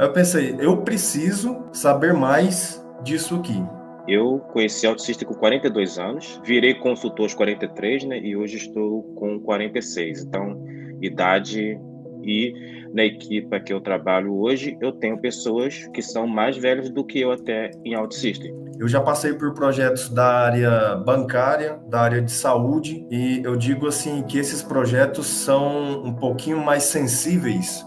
Aí eu pensei, eu preciso saber mais disso aqui. Eu conheci AutoSystem com 42 anos, virei consultor aos 43, né? E hoje estou com 46. Então, idade e na equipe que eu trabalho hoje, eu tenho pessoas que são mais velhas do que eu até em AutoSystem. Eu já passei por projetos da área bancária, da área de saúde, e eu digo assim que esses projetos são um pouquinho mais sensíveis,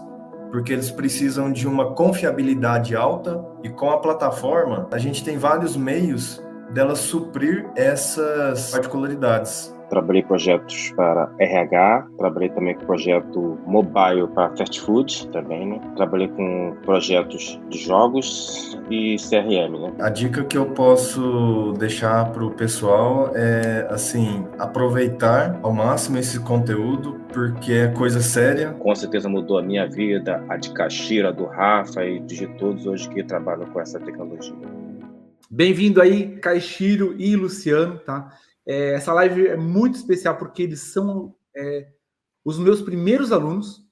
porque eles precisam de uma confiabilidade alta, e com a plataforma, a gente tem vários meios dela suprir essas particularidades. Trabalhei projetos para RH, trabalhei também com projeto mobile para fast food também, né? Trabalhei com projetos de jogos e CRM, né? A dica que eu posso deixar para o pessoal é, assim, aproveitar ao máximo esse conteúdo, porque é coisa séria. Com certeza mudou a minha vida, a de Caxira, do Rafa e de todos hoje que trabalham com essa tecnologia. Bem-vindo aí, Caixiro e Luciano, tá? Essa live é muito especial porque eles são os meus primeiros alunos,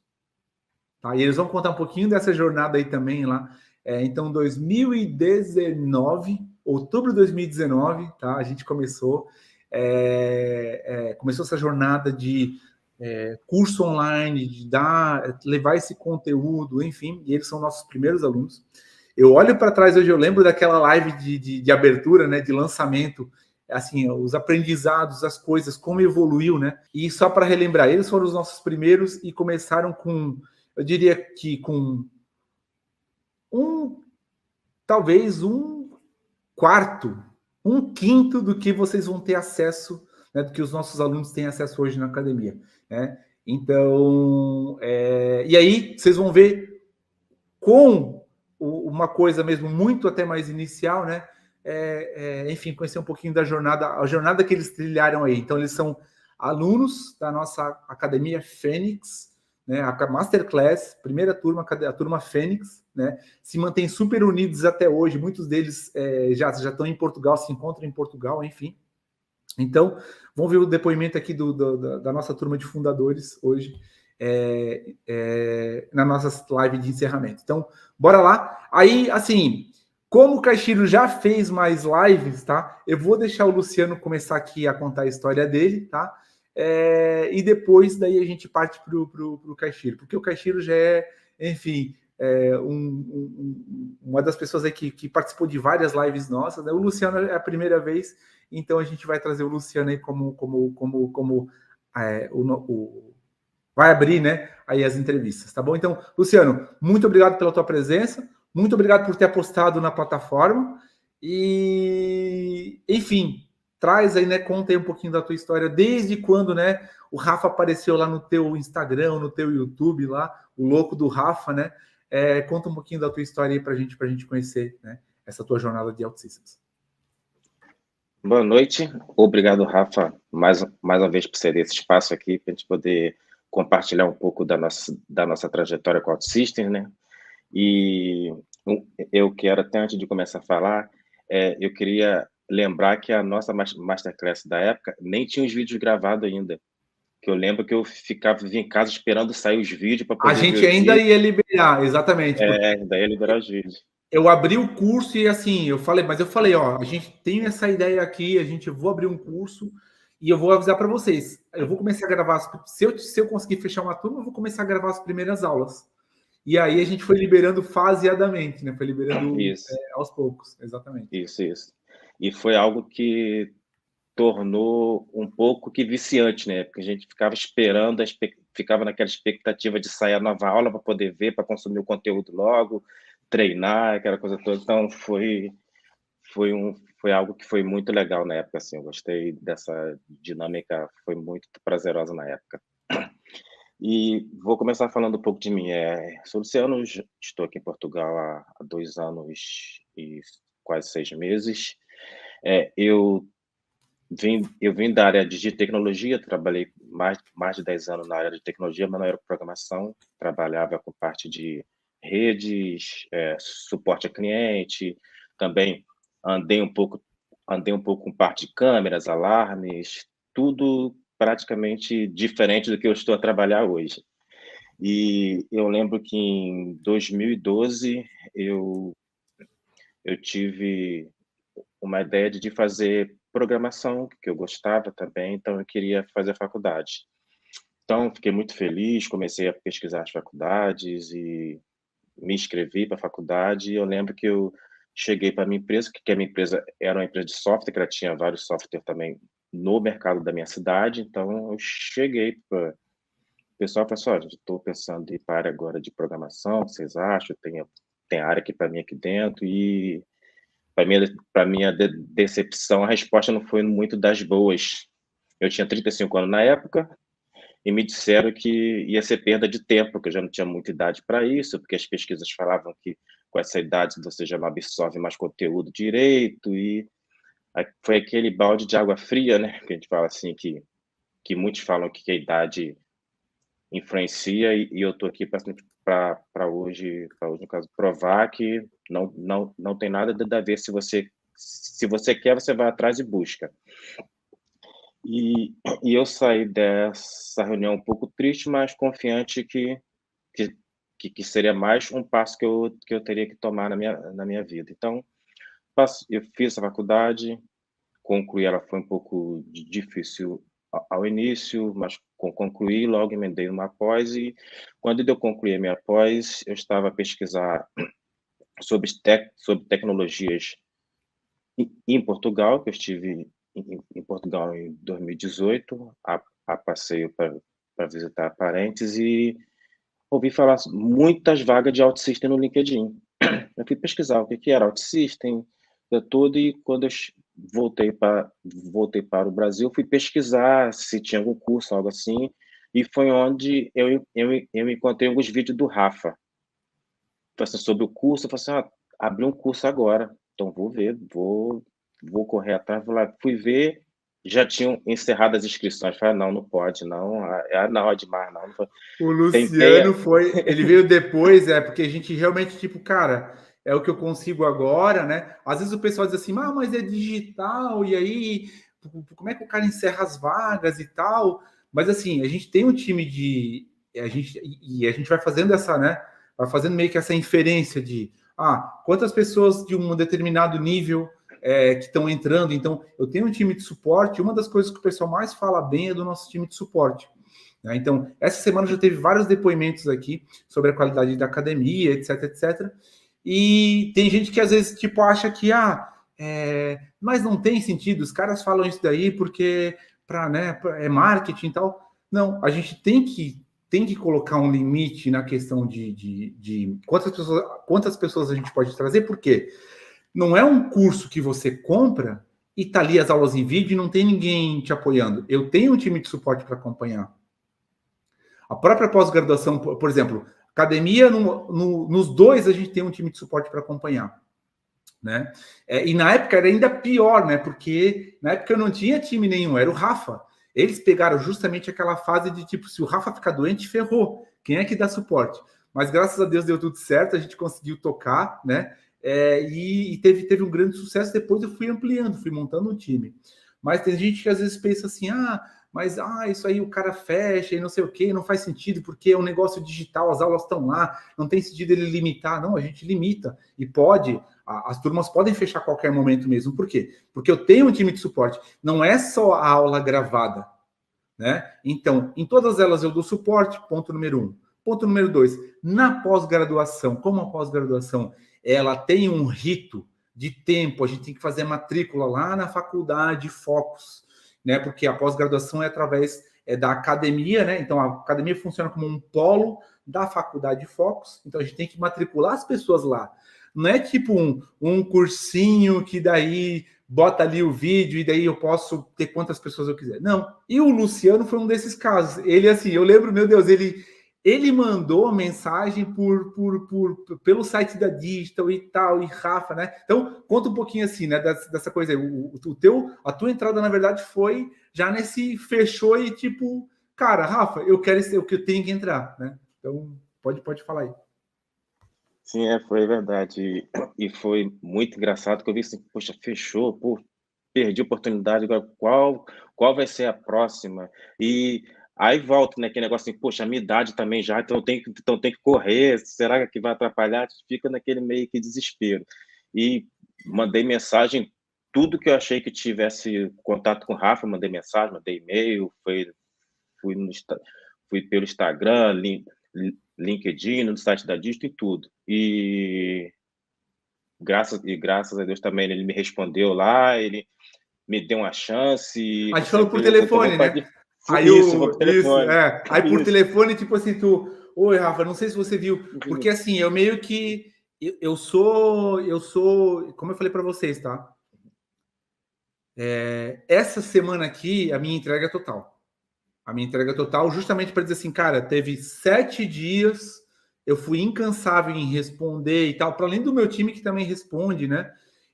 tá? E eles vão contar um pouquinho dessa jornada aí também lá. Então, 2019, outubro de 2019, tá? A gente começou essa jornada de curso online, de levar esse conteúdo, enfim, e eles são nossos primeiros alunos. Eu olho para trás hoje, eu lembro daquela live de abertura, né, de lançamento, assim, os aprendizados, as coisas, como evoluiu, né? E só para relembrar, eles foram os nossos primeiros e começaram com, eu diria que com talvez um quarto, um quinto do que vocês vão ter acesso, né, do que os nossos alunos têm acesso hoje na academia, né? Então, e aí vocês vão ver com uma coisa mesmo muito até mais inicial, né? Enfim, conhecer um pouquinho da jornada, a jornada que eles trilharam aí. Então, eles são alunos da nossa academia Fênix, né? A Masterclass, primeira turma, a turma Fênix, né? Se mantém super unidos até hoje. Muitos deles já estão em Portugal, se encontram em Portugal, enfim. Então, vamos ver o depoimento aqui da nossa turma de fundadores hoje. Na nossa live de encerramento. Então, bora lá. Aí, assim, como o Caixiro já fez mais lives, tá? Eu vou deixar o Luciano começar aqui a contar a história dele, tá? E depois daí a gente parte pro Caixiro, porque o Caixiro já enfim, uma das pessoas aí que participou de várias lives nossas, né? O Luciano é a primeira vez, então a gente vai trazer o Luciano aí como vai abrir, né, aí as entrevistas, tá bom? Então, Luciano, muito obrigado pela tua presença, muito obrigado por ter apostado na plataforma e, enfim, traz aí, né, conta aí um pouquinho da tua história, desde quando, né, o Rafa apareceu lá no teu Instagram, no teu YouTube lá, o louco do Rafa, né? Conta um pouquinho da tua história aí pra gente conhecer, né, essa tua jornada de OutSystems. Boa noite, obrigado, Rafa, mais uma vez por ceder esse espaço aqui para a gente poder compartilhar um pouco da nossa trajetória com o OutSystems, né? E eu quero, até antes de começar a falar, eu queria lembrar que a nossa Masterclass da época nem tinha os vídeos gravados ainda, que eu lembro que eu vim em casa esperando sair os vídeos para poder A gente ver os ainda vídeos. ia liberar, exatamente. Daí ia liberar os vídeos. Eu abri o curso e assim, eu falei, ó, a gente tem essa ideia aqui, vou abrir um curso e eu vou avisar para vocês. Eu vou começar a gravar, se eu conseguir fechar uma turma, eu vou começar a gravar as primeiras aulas. E aí a gente foi liberando faseadamente, né? Foi liberando aos poucos, exatamente. Isso. E foi algo que tornou um pouco que viciante, né? Porque a gente ficava esperando, ficava naquela expectativa de sair a nova aula para poder ver, para consumir o conteúdo logo, treinar, aquela coisa toda. Então foi algo que foi muito legal na época, assim. Eu gostei dessa dinâmica, foi muito prazerosa na época. E vou começar falando um pouco de mim. Sou Luciano, estou aqui em Portugal há 2 anos e quase 6 meses. Eu vim da área de tecnologia, trabalhei mais de 10 anos na área de tecnologia, mas não era programação, trabalhava com parte de redes, suporte a cliente, também andei um pouco com parte de câmeras, alarmes, tudo praticamente diferente do que eu estou a trabalhar hoje. E eu lembro que em 2012 eu tive uma ideia de fazer programação, que eu gostava também, então eu queria fazer faculdade. Então, fiquei muito feliz, comecei a pesquisar as faculdades e me inscrevi para a faculdade. E eu lembro que eu cheguei para a minha empresa, que a minha empresa era uma empresa de software, que ela tinha vários softwares também no mercado da minha cidade. Então, eu cheguei para o pessoal e falei assim: olha, estou pensando em ir para a área agora de programação, o que vocês acham? Tem área aqui para mim aqui dentro. E para minha decepção, a resposta não foi muito das boas. Eu tinha 35 anos na época e me disseram que ia ser perda de tempo, que eu já não tinha muita idade para isso, porque as pesquisas falavam que com essa idade você já não absorve mais conteúdo direito, e foi aquele balde de água fria, né? Que a gente fala assim, que muitos falam que a idade influencia, e eu estou aqui para hoje, no caso, provar que não tem nada a ver. Se você quer, você vai atrás e busca. E eu saí dessa reunião um pouco triste, mas confiante que seria mais um passo que eu teria que tomar na minha vida. Então, eu fiz a faculdade, concluí, ela foi um pouco difícil ao início, mas concluí, logo emendei uma pós, e quando eu concluí a minha pós, eu estava a pesquisar sobre tecnologias em Portugal, que eu estive em Portugal em 2018, a passeio para visitar parentes, e ouvi falar muitas vagas de OutSystem no LinkedIn. Eu fui pesquisar o que era OutSystem, tudo, e quando eu voltei para o Brasil, fui pesquisar se tinha algum curso, algo assim, e foi onde eu encontrei alguns vídeos do Rafa, sobre o curso. Eu falei assim: abri um curso agora, então vou ver, vou correr atrás. Fui ver, já tinham encerrado as inscrições. Falei: não pode, não, não é demais, não. O Luciano ele veio depois, porque a gente realmente, tipo, cara, é o que eu consigo agora, né? Às vezes o pessoal diz assim: mas é digital, e aí, como é que o cara encerra as vagas e tal? Mas assim, a gente tem um time a gente vai fazendo essa, né? Vai fazendo meio que essa inferência de quantas pessoas de um determinado nível que estão entrando. Então, eu tenho um time de suporte. Uma das coisas que o pessoal mais fala bem é do nosso time de suporte. Então, essa semana já teve vários depoimentos aqui sobre a qualidade da academia, etc, etc. E tem gente que às vezes tipo acha que mas não tem sentido, os caras falam isso daí porque é marketing e tal. Não, a gente tem que colocar um limite na questão de quantas pessoas a gente pode trazer, porque não é um curso que você compra e tá ali as aulas em vídeo e não tem ninguém te apoiando. Eu tenho um time de suporte para acompanhar. A própria pós-graduação, por exemplo, academia, nos dois a gente tem um time de suporte para acompanhar, né? E na época era ainda pior, né? Porque na época eu não tinha time nenhum, era o Rafa. Eles pegaram justamente aquela fase de tipo, se o Rafa ficar doente, ferrou. Quem é que dá suporte? Mas graças a Deus deu tudo certo, a gente conseguiu tocar, né? E teve um grande sucesso. Depois eu fui ampliando, fui montando um time. Mas tem gente que às vezes pensa assim: mas isso aí o cara fecha e não sei o que, não faz sentido, porque é um negócio digital, as aulas estão lá, não tem sentido ele limitar. Não, a gente limita, e as turmas podem fechar a qualquer momento mesmo. Por quê? Porque eu tenho um time de suporte, não é só a aula gravada, né? Então, em todas elas eu dou suporte, ponto número 1. Ponto número 2, na pós-graduação, como a pós-graduação ela tem um rito de tempo, a gente tem que fazer matrícula lá na faculdade Focus, né? Porque a pós-graduação é através da academia, né? Então a academia funciona como um polo da faculdade Focus, então a gente tem que matricular as pessoas lá. Não é tipo um cursinho que daí bota ali o vídeo e daí eu posso ter quantas pessoas eu quiser. Não. E o Luciano foi um desses casos. Ele, assim, eu lembro, meu Deus, ele mandou mensagem pelo site da Digital e tal, e Rafa, né? Então, conta um pouquinho assim, né, dessa coisa aí. A tua entrada, na verdade, foi já nesse fechou e tipo, cara, Rafa, eu quero o que eu tenho que entrar, né? Então, pode falar aí. Sim, foi verdade. E foi muito engraçado que eu vi assim: poxa, fechou, perdi a oportunidade, agora qual vai ser a próxima? E Aí volta, né, aquele negócio assim, poxa, a minha idade também já, então tem que correr, será que vai atrapalhar? Fica naquele meio que desespero. E mandei mensagem, tudo que eu achei que tivesse contato com o Rafa, mandei mensagem, mandei e-mail, fui, no, fui pelo Instagram, LinkedIn, no site da Disto e tudo. E graças a Deus também ele me respondeu lá, ele me deu uma chance, e A gente você falou por beleza, então telefone, né? Aí isso, vou pro isso, telefone. aí por Isso. telefone, tipo assim, oi, Rafa, não sei se você viu, porque assim, eu meio que eu sou, como eu falei para vocês, tá? Essa semana aqui, a minha entrega é total. A minha entrega é total, justamente para dizer assim, cara, teve 7 dias, eu fui incansável em responder e tal, para além do meu time que também responde, né?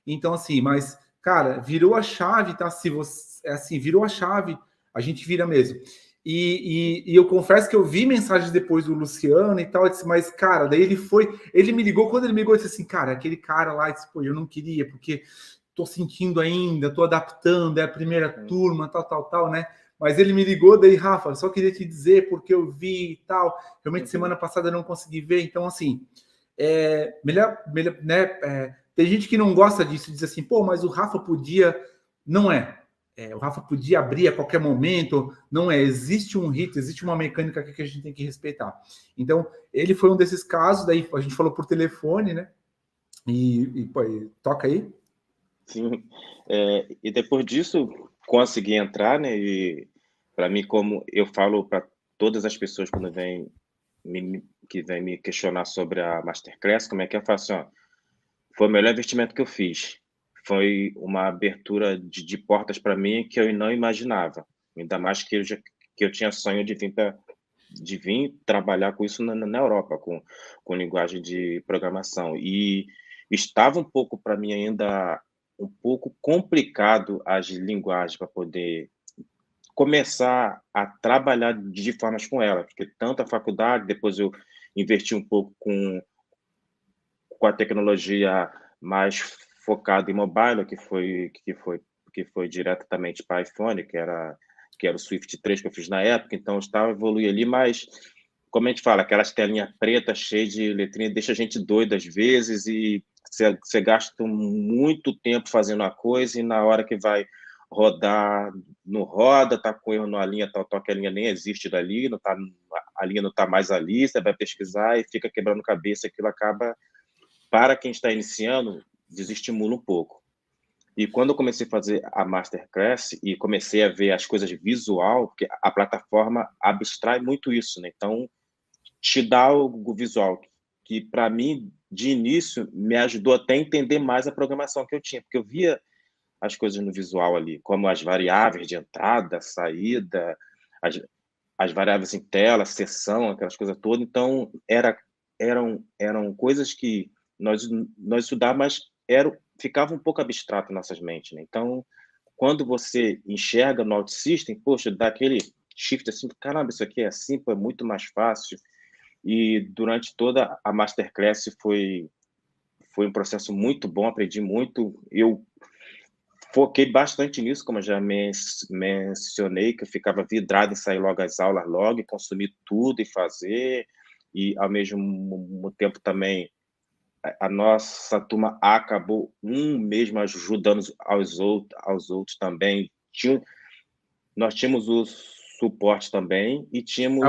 Então, assim, mas, cara, virou a chave, tá? Se você, assim, virou a chave, a gente vira mesmo. E eu confesso que eu vi mensagens depois do Luciano e tal, eu disse, mas, cara, daí ele me ligou, quando ele me ligou, eu disse assim, cara, aquele cara lá, eu disse, pô, eu não queria, porque tô sentindo ainda, tô adaptando, é a primeira turma, tal, né? Mas ele me ligou, daí, Rafa, só queria te dizer porque eu vi e tal. Realmente, semana passada eu não consegui ver. Então, assim, melhor né? Tem gente que não gosta disso, diz assim, pô, mas o Rafa podia. Não é. O Rafa podia abrir a qualquer momento. Não é. Existe um rito, existe uma mecânica que a gente tem que respeitar. Então, ele foi um desses casos. Daí a gente falou por telefone, né? Pô, toca aí. Sim. E depois disso, consegui entrar, né? E para mim, como eu falo para todas as pessoas quando que vem me questionar sobre a Masterclass, como é que eu faço? Ó, foi o melhor investimento que eu fiz. Foi uma abertura de portas para mim que eu não imaginava. Ainda mais que eu tinha sonho de vir trabalhar com isso na Europa, com linguagem de programação. E estava um pouco, para mim, ainda um pouco complicado as linguagens para poder começar a trabalhar de formas com ela, porque tanto a faculdade, depois eu investi um pouco com a tecnologia mais focada em mobile, que foi diretamente para iPhone, que era o Swift 3 que eu fiz na época, então eu estava evoluindo ali, mas como a gente fala, aquelas telinhas pretas cheias de letrinha deixa a gente doido às vezes, e você gasta muito tempo fazendo uma coisa e na hora que vai rodar, não roda, tá com erro na linha, tal, que a linha nem existe dali, a linha não está mais ali, você vai pesquisar e fica quebrando cabeça, aquilo acaba, para quem está iniciando, desestimula um pouco. E quando eu comecei a fazer a Masterclass e comecei a ver as coisas visual, porque a plataforma abstrai muito isso, né? Então, te dá o visual, que para mim, de início, me ajudou até a entender mais a programação que eu tinha, porque eu via as coisas no visual ali, como as variáveis de entrada, saída, as variáveis em tela, seção, aquelas coisas todas. Então, eram coisas que nós estudávamos, mas ficava um pouco abstrato em nossas mentes, né? Então, quando você enxerga no OutSystem, poxa, dá aquele shift assim, caramba, isso aqui é assim, pô, é muito mais fácil. E durante toda a Masterclass foi um processo muito bom, aprendi muito. Eu foquei bastante nisso, como eu já mencionei, que eu ficava vidrado em sair logo às aulas, logo, e consumir tudo e fazer, e ao mesmo tempo também a nossa turma acabou mesmo ajudando aos outros também. Nós tínhamos o suporte também e É tínhamos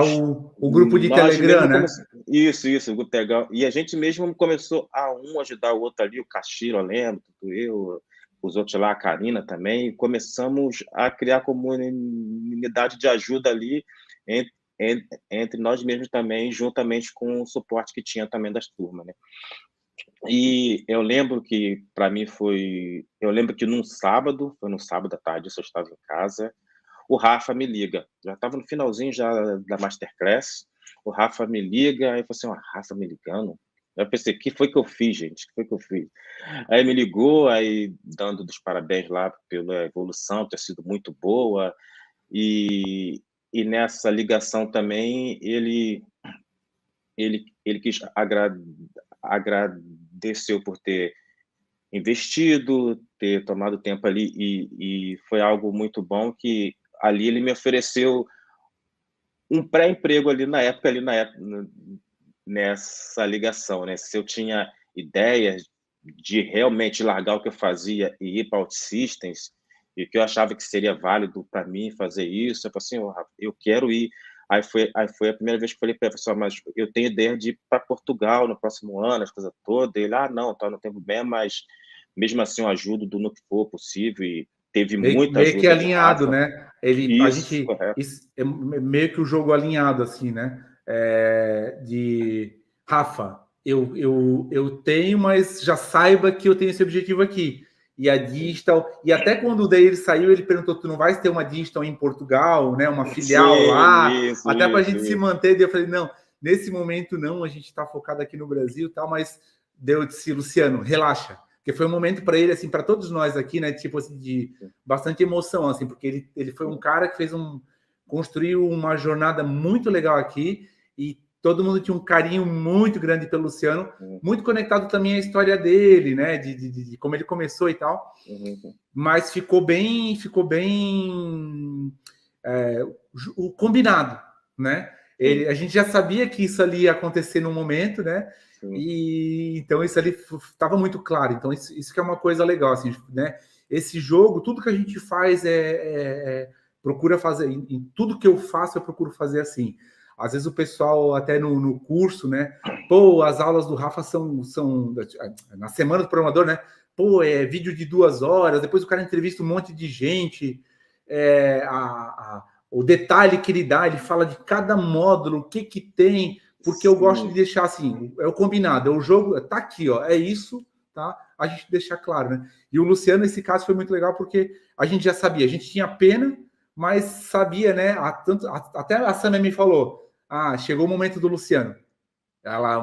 o grupo de nós Telegram, mesmo né? isso, o grupo Telegram, e a gente mesmo começou a ajudar o outro ali, o Cachiro, eu lembro, eu, os outros lá, a Karina também, e começamos a criar comunidade de ajuda ali entre nós mesmos também, juntamente com o suporte que tinha também das turmas, né? E eu lembro que para mim eu lembro que foi no sábado à tarde, eu estava em casa, o Rafa me liga. Já estava no finalzinho já da Masterclass. O Rafa me liga, aí eu falei assim, Rafa me ligando? Aí eu pensei, o que foi que eu fiz, gente? O que foi que eu fiz? Aí me ligou, aí dando dos parabéns lá pela evolução, ter sido muito boa. E, e nessa ligação também, ele quis agradeceu por ter investido, ter tomado tempo ali, e foi algo muito bom que ali ele me ofereceu um pré-emprego ali na época, nessa ligação, né? Se eu tinha ideias de realmente largar o que eu fazia e ir para OutSystems, e que eu achava que seria válido para mim fazer isso, eu falei assim, oh, eu quero ir. Aí foi a primeira vez que eu falei para ele, pessoal, mas eu tenho ideia de ir para Portugal no próximo ano, as coisas todas. Ele, não, tá, não tem problema, mas mesmo assim eu ajudo no que for possível, e teve muita Meio que ajuda do alinhado, Rafa. né? Isso, correto. Meio que o jogo alinhado, assim, né? De Rafa, eu tenho, mas já saiba que eu tenho esse objetivo aqui. E a Digital, e até quando daí ele saiu, ele perguntou: tu não vais ter uma Digital em Portugal, né? Uma filial Sim, lá, isso, até para a gente se isso. manter. Daí eu falei: não, nesse momento não, a gente está focado aqui no Brasil e tal, mas eu disse, Luciano, relaxa. Porque foi um momento para ele, assim, para todos nós aqui, né? Tipo assim, de bastante emoção, assim, porque ele foi um cara que construiu uma jornada muito legal aqui, e todo mundo tinha um carinho muito grande pelo Luciano, muito conectado também à história dele, né? De como ele começou e tal. Mas ficou bem o combinado, né? A gente já sabia que isso ali ia acontecer no momento, né? E então isso ali estava muito claro. Então isso que é uma coisa legal, assim, né? Esse jogo, tudo que a gente faz procura fazer. Em tudo que eu faço, eu procuro fazer assim. Às vezes o pessoal até no curso, né? Pô, as aulas do Rafa são na semana do programador, né? Pô, é vídeo de 2 horas. Depois o cara entrevista um monte de gente. O detalhe que ele fala de cada módulo, o que tem. Porque eu gosto de deixar assim, é o combinado, é o jogo, tá aqui, ó, é isso, tá? A gente deixa claro, né? E o Luciano, nesse caso, foi muito legal porque a gente já sabia, a gente tinha pena, mas sabia, né? Até a Sana me falou, chegou o momento do Luciano.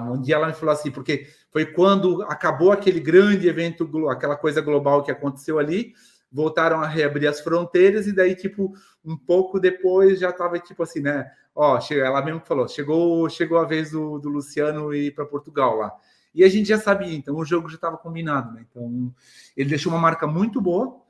Um dia ela me falou assim, porque foi quando acabou aquele grande evento, aquela coisa global que aconteceu ali, voltaram a reabrir as fronteiras, e daí, tipo, um pouco depois já estava, tipo assim, né? Ela mesmo falou, chegou a vez do Luciano ir para Portugal lá. E a gente já sabia, então o jogo já estava combinado, né? Então, ele deixou uma marca muito boa.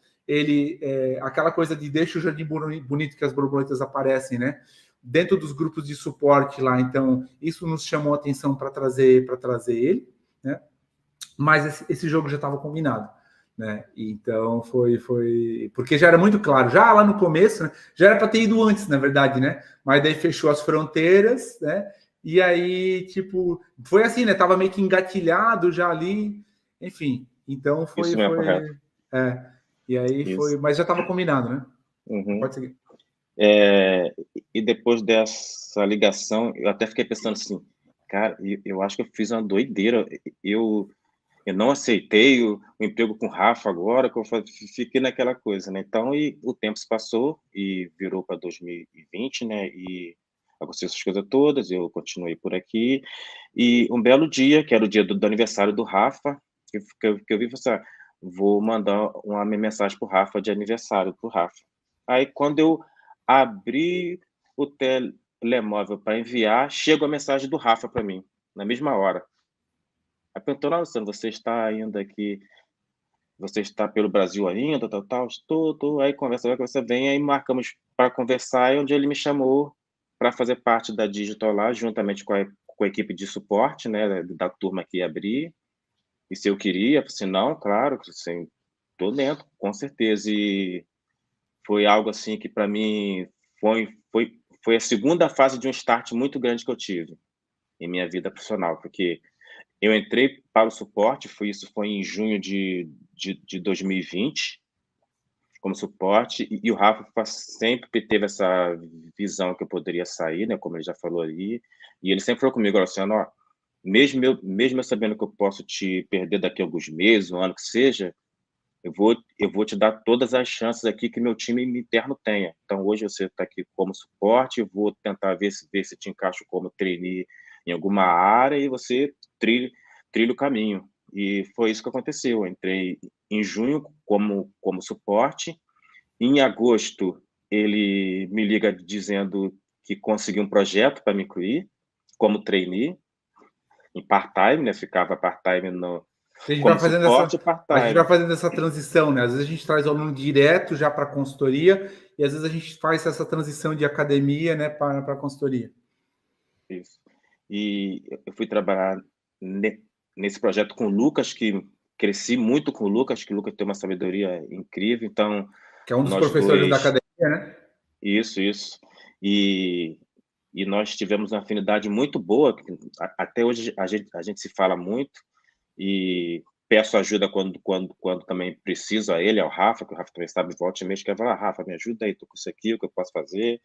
Aquela coisa de deixa o jardim bonito que as borboletas aparecem, né? Dentro dos grupos de suporte lá, então isso nos chamou a atenção para trazer ele, né? Mas esse jogo já estava combinado, né? Então foi porque já era muito claro, já lá no começo, né? Já era para ter ido antes, na verdade, né? Mas daí fechou as fronteiras, né? E aí, tipo, foi assim, né? Tava meio que engatilhado já ali, enfim. Então foi. Isso mesmo, correto. E aí Isso. foi, mas já estava combinado, né? Pode seguir. E depois dessa ligação, eu até fiquei pensando assim, cara, eu acho que eu fiz uma doideira. Eu não aceitei o emprego com o Rafa agora, que eu fiquei naquela coisa, né? Então, e o tempo se passou e virou para 2020, né? E aconteceu essas coisas todas, eu continuei por aqui. E um belo dia, que era o dia do aniversário do Rafa, que eu vi, você, vou mandar uma mensagem para o Rafa de aniversário para o Rafa. Aí, quando eu abri o telemóvel para enviar, chega a mensagem do Rafa para mim, na mesma hora. Aí perguntou, Luciano, você está ainda aqui, você está pelo Brasil ainda, tal, estou. Aí conversa vem, aí marcamos para conversar, e onde ele me chamou para fazer parte da Digital lá, juntamente com a equipe de suporte, né, da turma que ia abrir. E se eu queria, eu falei assim, não, claro, assim, estou dentro, com certeza. E foi algo assim que para mim foi a segunda fase de um start muito grande que eu tive em minha vida profissional, porque eu entrei para o suporte, isso foi em junho de 2020, como suporte, e o Rafa sempre teve essa visão que eu poderia sair, né, como ele já falou ali, e ele sempre falou comigo, Luciano, mesmo eu sabendo que eu posso te perder daqui a alguns meses, um ano que seja, eu vou te dar todas as chances aqui que meu time interno tenha. Então, hoje você está aqui como suporte, eu vou tentar ver se te encaixo como trainee em alguma área, e você trilha o caminho. E foi isso que aconteceu. Eu entrei em junho como suporte. Em agosto, ele me liga dizendo que conseguiu um projeto para me incluir como trainee, em part-time, né? Ficava part-time como suporte part-time. A gente vai fazendo essa transição, né? Às vezes a gente traz o aluno direto já para a consultoria, e às vezes a gente faz essa transição de academia, né, para a consultoria. Isso. E eu fui trabalhar nesse projeto com o Lucas, que cresci muito com o Lucas, que o Lucas tem uma sabedoria incrível, então Que é um dos nós professores da dois... academia, né? Isso. E nós tivemos uma afinidade muito boa, até hoje a gente se fala muito, e peço ajuda quando também preciso a ele, ao Rafa, que o Rafa também sabe, volta e meia, que vai falar, Rafa, me ajuda aí, tô com isso aqui, o que eu posso fazer?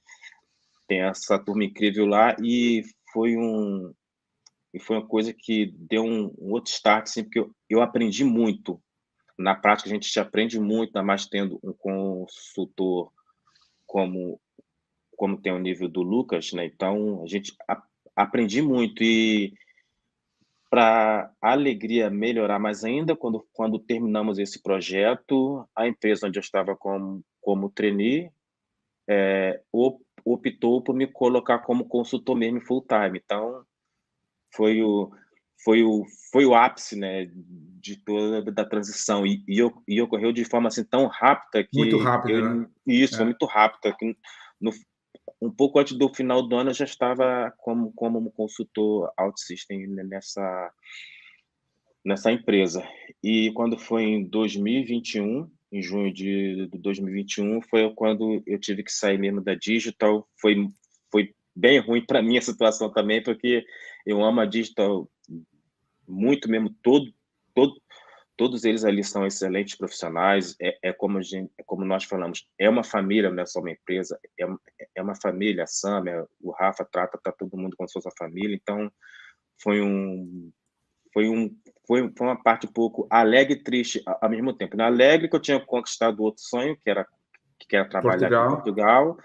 Tem essa turma incrível lá, e foi uma coisa que deu um outro start, assim, porque eu aprendi muito. Na prática, a gente aprende muito, ainda mais tendo um consultor como tem o nível do Lucas, né? Então, a gente aprendi muito, e para a alegria melhorar mais ainda, quando terminamos esse projeto, a empresa onde eu estava como trainee optou por me colocar como consultor mesmo full time. Então, foi o ápice, né, de toda da transição, e ocorreu de forma assim tão rápida Muito que rápido, né? foi muito rápido, que um pouco antes do final do ano eu já estava como consultor OutSystem nessa empresa. E quando foi em 2021, em junho de 2021, foi quando eu tive que sair mesmo da Digital. Foi bem ruim para mim a situação também, porque eu amo a Digital muito mesmo, todos eles ali são excelentes profissionais, como nós falamos, é uma família, não é só uma empresa, é uma família. A Sam, o Rafa trata todo mundo como se fosse uma família, então foi uma parte um pouco alegre e triste ao mesmo tempo. Na alegre que eu tinha conquistado outro sonho, que era trabalhar aqui em Portugal,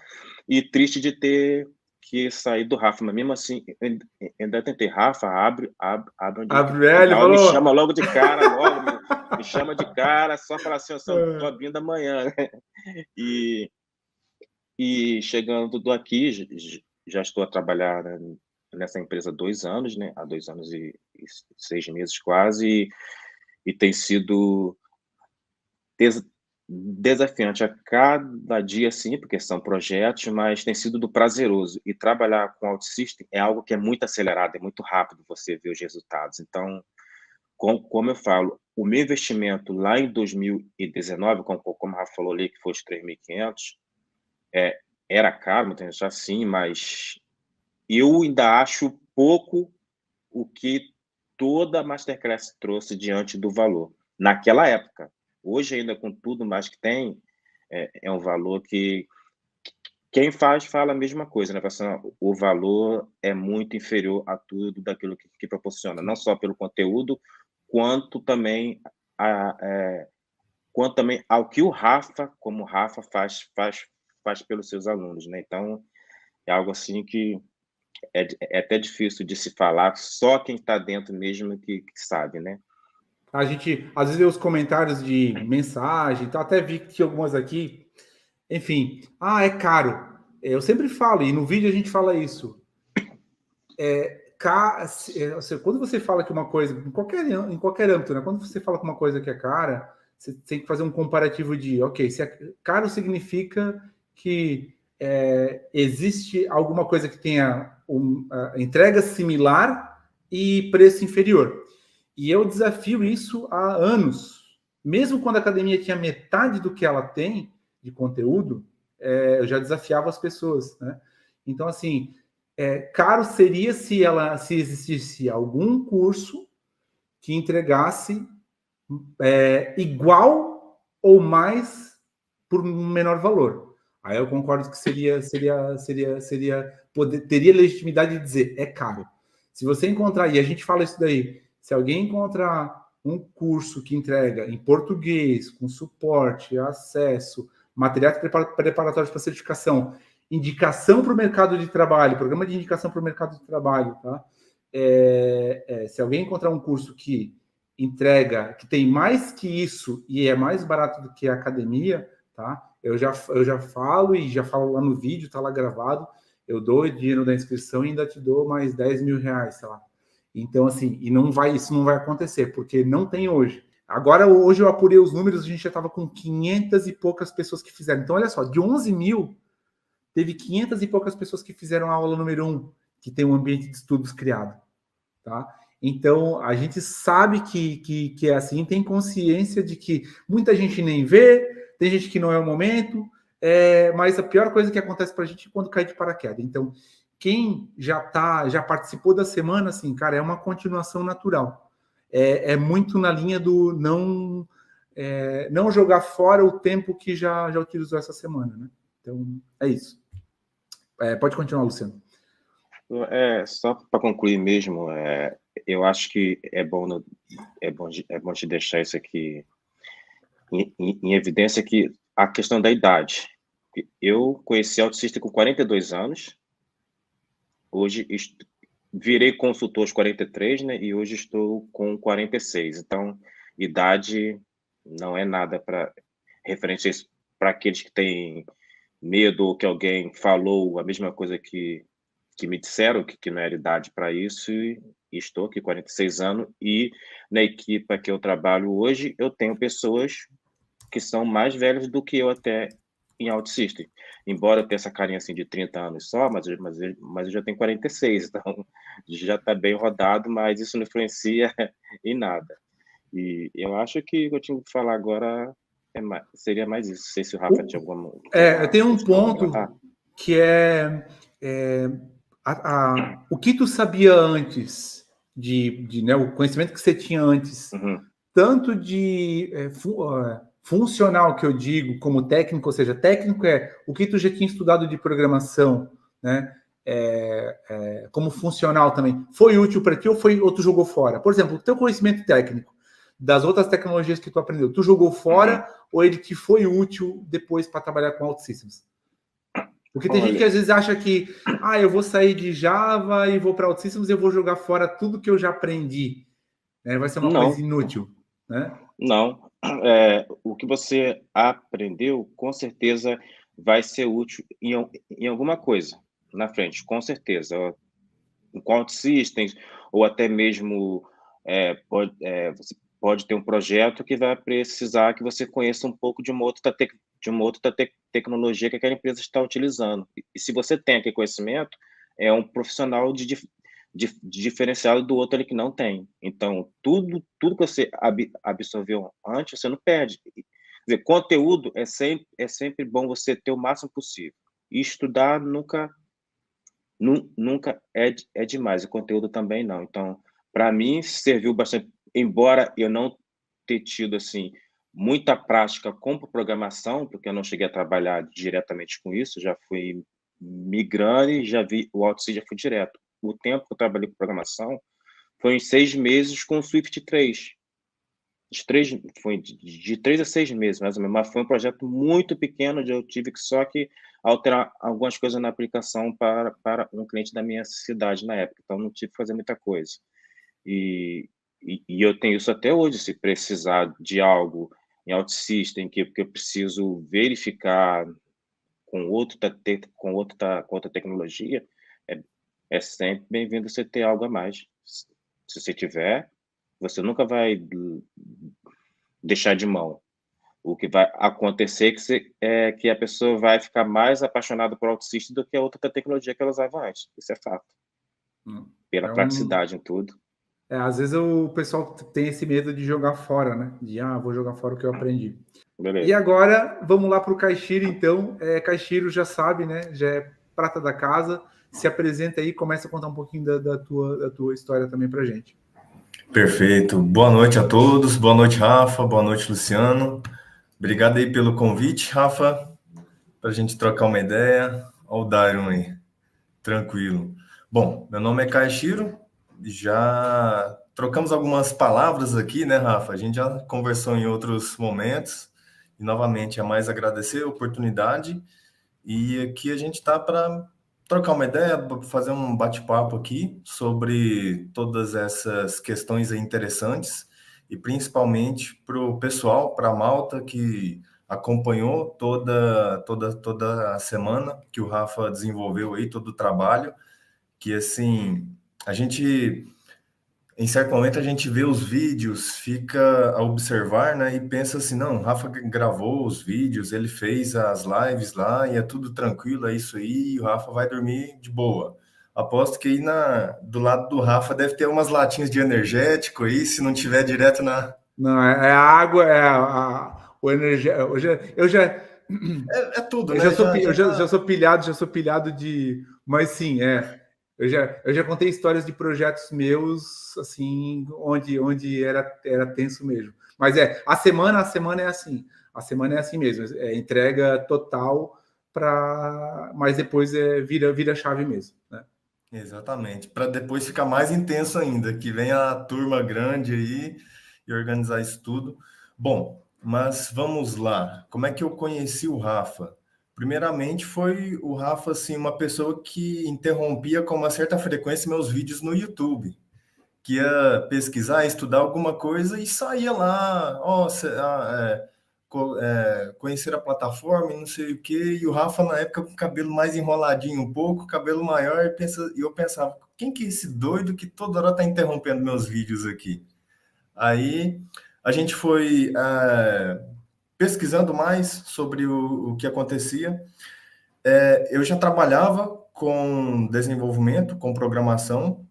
e triste de ter que sair do Rafa, mas mesmo assim, eu ainda tentei, Rafa, abre onde ele falou... me chama logo de cara, me chama de cara, só falar assim, eu tô abrindo amanhã. E chegando aqui, já estou a trabalhar nessa empresa há 2 anos, né? Há 2 anos e 6 meses quase, e tem sido desafiante a cada dia, sim, porque são projetos, mas tem sido do prazeroso. E trabalhar com OutSystem é algo que é muito acelerado, é muito rápido você ver os resultados. Então, como eu falo, o meu investimento lá em 2019, como o Rafa falou ali, que foi os 3.500, era caro, muita gente assim, mas eu ainda acho pouco o que toda a Masterclass trouxe diante do valor. Naquela época. Hoje, ainda com tudo mais que tem, é um valor que quem fala a mesma coisa, né? O valor é muito inferior a tudo daquilo que proporciona, não só pelo conteúdo, quanto também ao que o Rafa, como Rafa, faz pelos seus alunos, né? Então, é algo assim que é até difícil de se falar, só quem está dentro mesmo que sabe, né? A gente, às vezes, vê os comentários de mensagem, tá? Até vi que tinha algumas aqui. Enfim, é caro. Eu sempre falo, e no vídeo a gente fala isso. Quando você fala que uma coisa, em qualquer âmbito, né? Quando você fala que uma coisa que é cara, você tem que fazer um comparativo de, ok, se é caro significa que existe alguma coisa que tenha entrega similar e preço inferior. E eu desafio isso há anos. Mesmo quando a academia tinha metade do que ela tem de conteúdo, eu já desafiava as pessoas, né? Então, assim, caro seria se existisse algum curso que entregasse igual ou mais por um menor valor. Aí eu concordo que teria legitimidade de dizer é caro. Se você encontrar, e a gente fala isso daí, se alguém encontrar um curso que entrega em português, com suporte, acesso, materiais preparatórios para certificação, indicação para o mercado de trabalho, programa de indicação para o mercado de trabalho, tá? Se alguém encontrar um curso que entrega, que tem mais que isso e é mais barato do que a academia, tá? Eu já falo e já falo lá no vídeo, tá lá gravado, eu dou o dinheiro da inscrição e ainda te dou mais 10 mil reais, sei lá. Então, assim, isso não vai acontecer, porque não tem hoje. Agora, hoje eu apurei os números, a gente já estava com 500 e poucas pessoas que fizeram. Então, olha só, de 11 mil, teve 500 e poucas pessoas que fizeram a aula número 1, que tem um ambiente de estudos criado. Tá? Então, a gente sabe que é assim, tem consciência de que muita gente nem vê, tem gente que não é o momento, mas a pior coisa que acontece para a gente é quando cai de paraquedas. Então, quem já participou da semana, assim, cara, é uma continuação natural. É muito na linha do não jogar fora o tempo que já utilizou essa semana, né? Então, é isso. Pode continuar, Luciano. Só para concluir mesmo, eu acho que é bom te deixar isso aqui em evidência, que a questão da idade. Eu conheci autista com 42 anos, hoje virei consultor aos 43, né, e hoje estou com 46. Então, idade não é nada para referente a isso, para aqueles que têm medo ou que alguém falou a mesma coisa que me disseram que não era idade para isso, e estou aqui 46 anos, e na equipe que eu trabalho hoje, eu tenho pessoas que são mais velhas do que eu até em OutSystem. Embora eu tenha essa carinha assim de 30 anos só, mas eu já tenho 46, então já está bem rodado, mas isso não influencia em nada. E eu acho que o que eu tinha que falar agora seria mais isso. Não sei se o Rafa tinha alguma... eu tenho um ponto que o que tu sabia antes né, o conhecimento que você tinha antes, tanto de funcional, que eu digo, como técnico, ou seja, técnico é o que tu já tinha estudado de programação, né? Como funcional também. Foi útil para ti ou tu jogou fora? Por exemplo, o teu conhecimento técnico das outras tecnologias que tu aprendeu, tu jogou fora ou ele te foi útil depois para trabalhar com OutSystems? Porque tem gente que às vezes acha que eu vou sair de Java e vou para OutSystems e eu vou jogar fora tudo que eu já aprendi. Vai ser uma coisa inútil, né? Não. O que você aprendeu, com certeza, vai ser útil em alguma coisa na frente, com certeza. Com OutSystems, ou até mesmo você pode ter um projeto que vai precisar que você conheça um pouco de uma outra tecnologia que aquela empresa está utilizando. E se você tem aquele conhecimento, é um profissional de diferenciado do outro ali que não tem. Então, tudo que você absorveu antes, você não perde. Quer dizer, conteúdo é sempre bom você ter o máximo possível. E estudar nunca é demais, o conteúdo também não. Então, para mim, serviu bastante, embora eu não ter tido, assim, muita prática com programação, porque eu não cheguei a trabalhar diretamente com isso, já fui migrando e já vi, o OutSystems já fui direto. O tempo que eu trabalhei com programação foi em 6 meses com o Swift 3. Foi de 3 a 6 meses, mais ou menos, mas foi um projeto muito pequeno, onde eu tive que só que alterar algumas coisas na aplicação para um cliente da minha cidade na época, então não tive que fazer muita coisa. E eu tenho isso até hoje, se precisar de algo em OutSystem que eu preciso verificar com outra tecnologia, é sempre bem-vindo você ter algo a mais. Se você tiver, você nunca vai deixar de mão. O que vai acontecer é que a pessoa vai ficar mais apaixonada por OutSystem do que a outra tecnologia que ela usava antes. Isso é fato. Pela praticidade em tudo. Às vezes o pessoal tem esse medo de jogar fora, né? Vou jogar fora o que eu aprendi. Beleza. E agora, vamos lá para o Caixiro, então. Caixiro já sabe, né? Já é prata da casa. Se apresenta aí, começa a contar um pouquinho da tua história também para a gente. Perfeito. Boa noite a todos. Boa noite, Rafa. Boa noite, Luciano. Obrigado aí pelo convite, Rafa, para a gente trocar uma ideia. Olha o Dairon aí. Tranquilo. Bom, meu nome é Caixiro. Já trocamos algumas palavras aqui, né, Rafa? A gente já conversou em outros momentos. E, novamente, é mais agradecer a oportunidade. E aqui a gente está para trocar uma ideia, fazer um bate-papo aqui sobre todas essas questões interessantes e principalmente para o pessoal, para a malta que acompanhou toda a semana que o Rafa desenvolveu aí, todo o trabalho, que assim, a gente em certo momento a gente vê os vídeos, fica a observar, né, e pensa assim, não, o Rafa gravou os vídeos, ele fez as lives lá e é tudo tranquilo, é isso aí, e o Rafa vai dormir de boa. Aposto que aí do lado do Rafa deve ter umas latinhas de energético aí, se não tiver direto na... Não, é a água, o energia. É tudo, Eu né? já sou pilhado de. Mas sim, eu já contei histórias de projetos meus, assim, onde era tenso mesmo. Mas a semana é assim. A semana é assim mesmo. É entrega total mas depois vira chave mesmo, né? Exatamente, para depois ficar mais intenso ainda, que vem a turma grande aí e organizar isso tudo. Bom, mas vamos lá. Como é que eu conheci o Rafa? Primeiramente, foi o Rafa, assim, uma pessoa que interrompia com uma certa frequência meus vídeos no YouTube, que ia pesquisar, estudar alguma coisa e saía lá, conhecer a plataforma e não sei o quê, e o Rafa na época com o cabelo mais enroladinho um pouco, cabelo maior, e eu pensava, quem que é esse doido que toda hora tá interrompendo meus vídeos aqui? Aí a gente foi pesquisando mais sobre o que acontecia. Eu já trabalhava com desenvolvimento, com programação.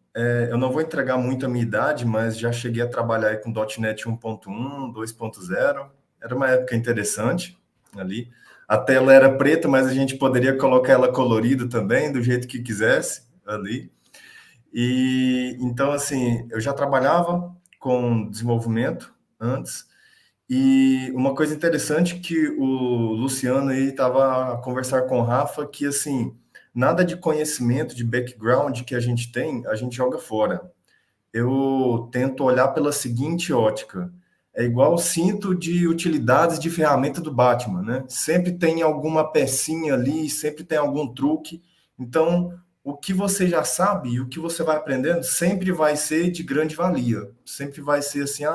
Eu não vou entregar muito a minha idade, mas já cheguei a trabalhar aí com .NET 1.1, 2.0. Era uma época interessante ali. A tela era preta, mas a gente poderia colocar ela colorida também, do jeito que quisesse ali. E então, assim, eu já trabalhava com desenvolvimento antes. E uma coisa interessante que o Luciano aí estava a conversar com o Rafa, que assim, nada de conhecimento, de background que a gente tem, a gente joga fora. Eu tento olhar pela seguinte ótica. É igual o cinto de utilidades de ferramenta do Batman, né? Sempre tem alguma pecinha ali, sempre tem algum truque. Então, o que você já sabe e o que você vai aprendendo sempre vai ser de grande valia. Sempre vai ser assim,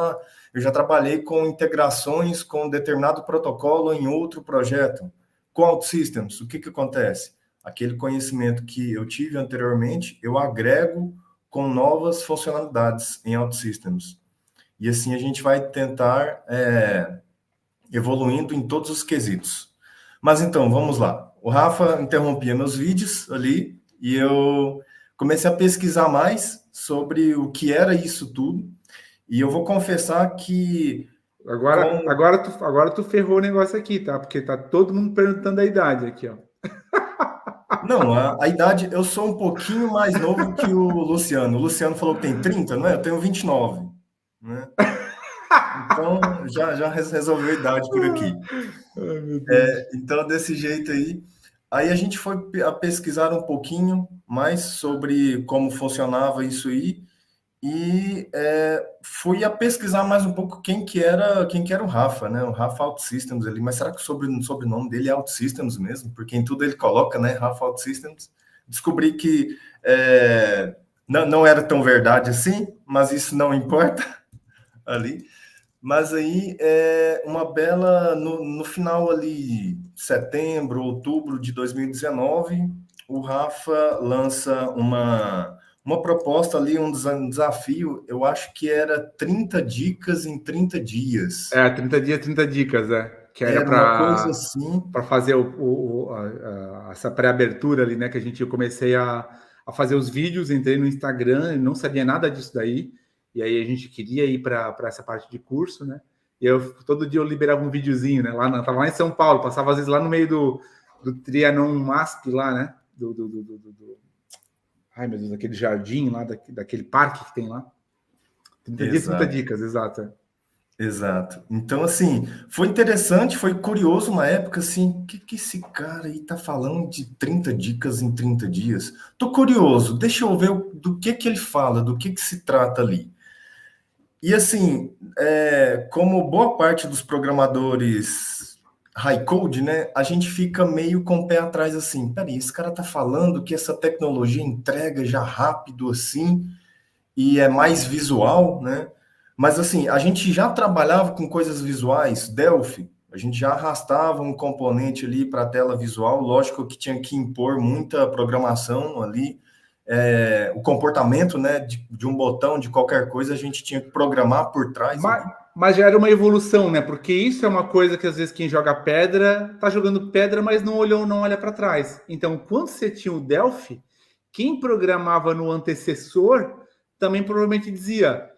eu já trabalhei com integrações com determinado protocolo em outro projeto. Com OutSystems, o que acontece? Aquele conhecimento que eu tive anteriormente, eu agrego com novas funcionalidades em OutSystems. E assim a gente vai tentar evoluindo em todos os quesitos. Mas então, vamos lá. O Rafa interrompia meus vídeos ali e eu comecei a pesquisar mais sobre o que era isso tudo. E eu vou confessar que... Agora tu ferrou o negócio aqui, tá? Porque tá todo mundo perguntando a idade aqui, ó. Não, a idade, eu sou um pouquinho mais novo que o Luciano. O Luciano falou que tem 30, não é? Eu tenho 29, né? Então, já resolveu a idade por aqui. Ai, meu Deus. Então, desse jeito aí. Aí a gente foi a pesquisar um pouquinho mais sobre como funcionava isso aí. E fui a pesquisar mais um pouco quem que era o Rafa, né? O Rafa OutSystems ali. Mas será que o sobrenome dele é OutSystems mesmo? Porque em tudo ele coloca, né? Rafa OutSystems. Descobri que não era tão verdade assim, mas isso não importa ali. Mas aí, no final ali, setembro, outubro de 2019, o Rafa lança uma proposta ali, um desafio, eu acho que era 30 dicas em 30 dias. 30 dias, 30 dicas, que era uma coisa assim. Para fazer essa pré-abertura ali, né? Que eu comecei a fazer os vídeos, entrei no Instagram, não sabia nada disso daí. E aí a gente queria ir para essa parte de curso, né? E todo dia eu liberava um videozinho, né? Tava lá em São Paulo, passava às vezes lá no meio do Trianon MASP lá, né? Ai, meu Deus, daquele jardim lá, daquele parque que tem lá. 30 dias, 30 dicas, exato. Exato. Então, assim, foi interessante, foi curioso na época, assim, o que esse cara aí tá falando de 30 dicas em 30 dias? Tô curioso, deixa eu ver do que ele fala, do que se trata ali. E assim, como boa parte dos programadores high code, né, a gente fica meio com o pé atrás assim, peraí, esse cara tá falando que essa tecnologia entrega já rápido assim, e é mais visual, né? Mas assim, a gente já trabalhava com coisas visuais, Delphi, a gente já arrastava um componente ali para a tela visual, lógico que tinha que impor muita programação ali, o comportamento, né, de um botão, de qualquer coisa, a gente tinha que programar por trás. Mas já era uma evolução, né? Porque isso é uma coisa que às vezes quem joga pedra tá jogando pedra, mas não olha para trás. Então, quando você tinha o Delphi, quem programava no antecessor também provavelmente dizia: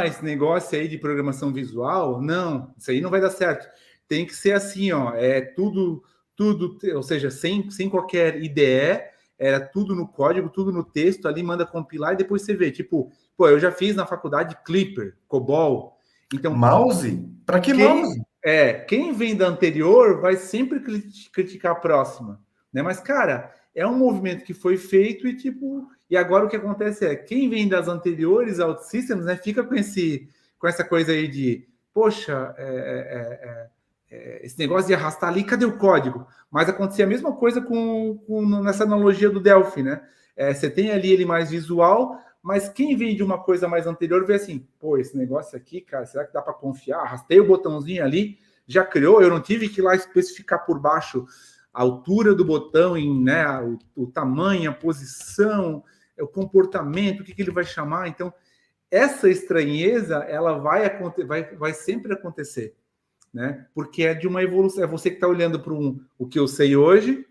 esse negócio aí de programação visual, não, isso aí não vai dar certo. Tem que ser assim, ó, tudo, ou seja, sem qualquer IDE, era tudo no código, tudo no texto, ali manda compilar e depois você vê. Tipo, eu já fiz na faculdade Clipper, COBOL. Então, mouse? Para que mouse? Quem vem da anterior vai sempre criticar a próxima, né? Mas, cara, é um movimento que foi feito e agora o que acontece quem vem das anteriores OutSystems, né, fica com essa coisa aí de, poxa, esse negócio de arrastar ali, cadê o código? Mas acontecia a mesma coisa nessa analogia do Delphi, né? Você tem ali ele mais visual, mas quem vem de uma coisa mais anterior vê assim, esse negócio aqui, cara, será que dá para confiar? Arrastei o botãozinho ali, já criou, eu não tive que ir lá especificar por baixo a altura do botão, né, o tamanho, a posição, o comportamento, o que ele vai chamar. Então, essa estranheza, ela vai sempre acontecer, né? Porque é de uma evolução, é você que está olhando para o que eu sei hoje,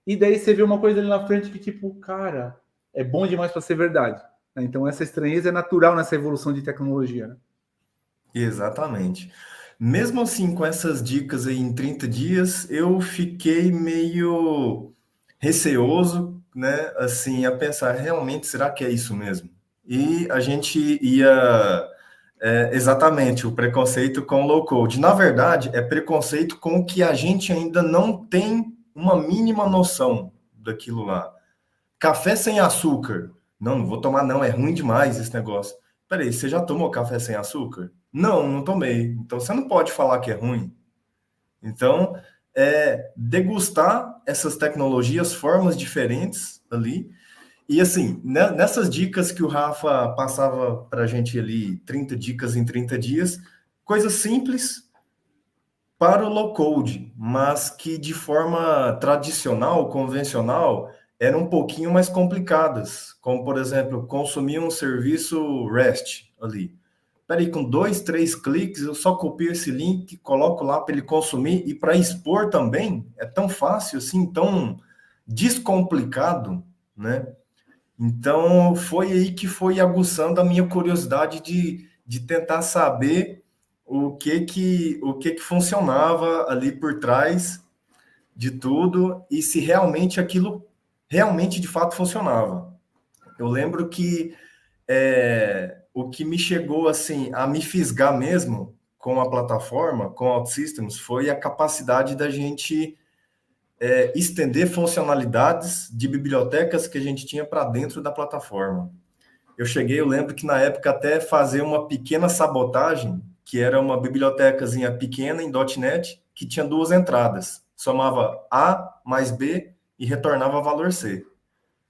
e daí você vê uma coisa ali na frente que, cara, é bom demais para ser verdade. Então, essa estranheza é natural nessa evolução de tecnologia, né? Exatamente. Mesmo assim, com essas dicas aí em 30 dias, eu fiquei meio receoso, né? Assim, a pensar, realmente, será que é isso mesmo? E a gente ia... exatamente, o preconceito com low code. Na verdade, é preconceito com o que a gente ainda não tem uma mínima noção daquilo lá. Café sem açúcar. Não vou tomar não, é ruim demais esse negócio. Peraí, você já tomou café sem açúcar? Não tomei. Então você não pode falar que é ruim. Então, degustar essas tecnologias, formas diferentes ali. E assim, nessas dicas que o Rafa passava para a gente ali, 30 dicas em 30 dias, coisas simples para o low code, mas que de forma tradicional, convencional, eram um pouquinho mais complicadas, como, por exemplo, consumir um serviço REST ali. Peraí, com 2, 3 cliques, eu só copio esse link, coloco lá para ele consumir, e para expor também, é tão fácil, assim, tão descomplicado, né? Então, foi aí que foi aguçando a minha curiosidade de tentar saber o que funcionava ali por trás de tudo e se realmente aquilo realmente de fato funcionava. Eu lembro que o que me chegou assim a me fisgar mesmo com a plataforma, com a OutSystems, foi a capacidade da gente estender funcionalidades de bibliotecas que a gente tinha para dentro da plataforma. Eu lembro que na época até fazer uma pequena sabotagem, que era uma bibliotecazinha pequena em .NET, que tinha 2 entradas. Somava A mais B e retornava valor C.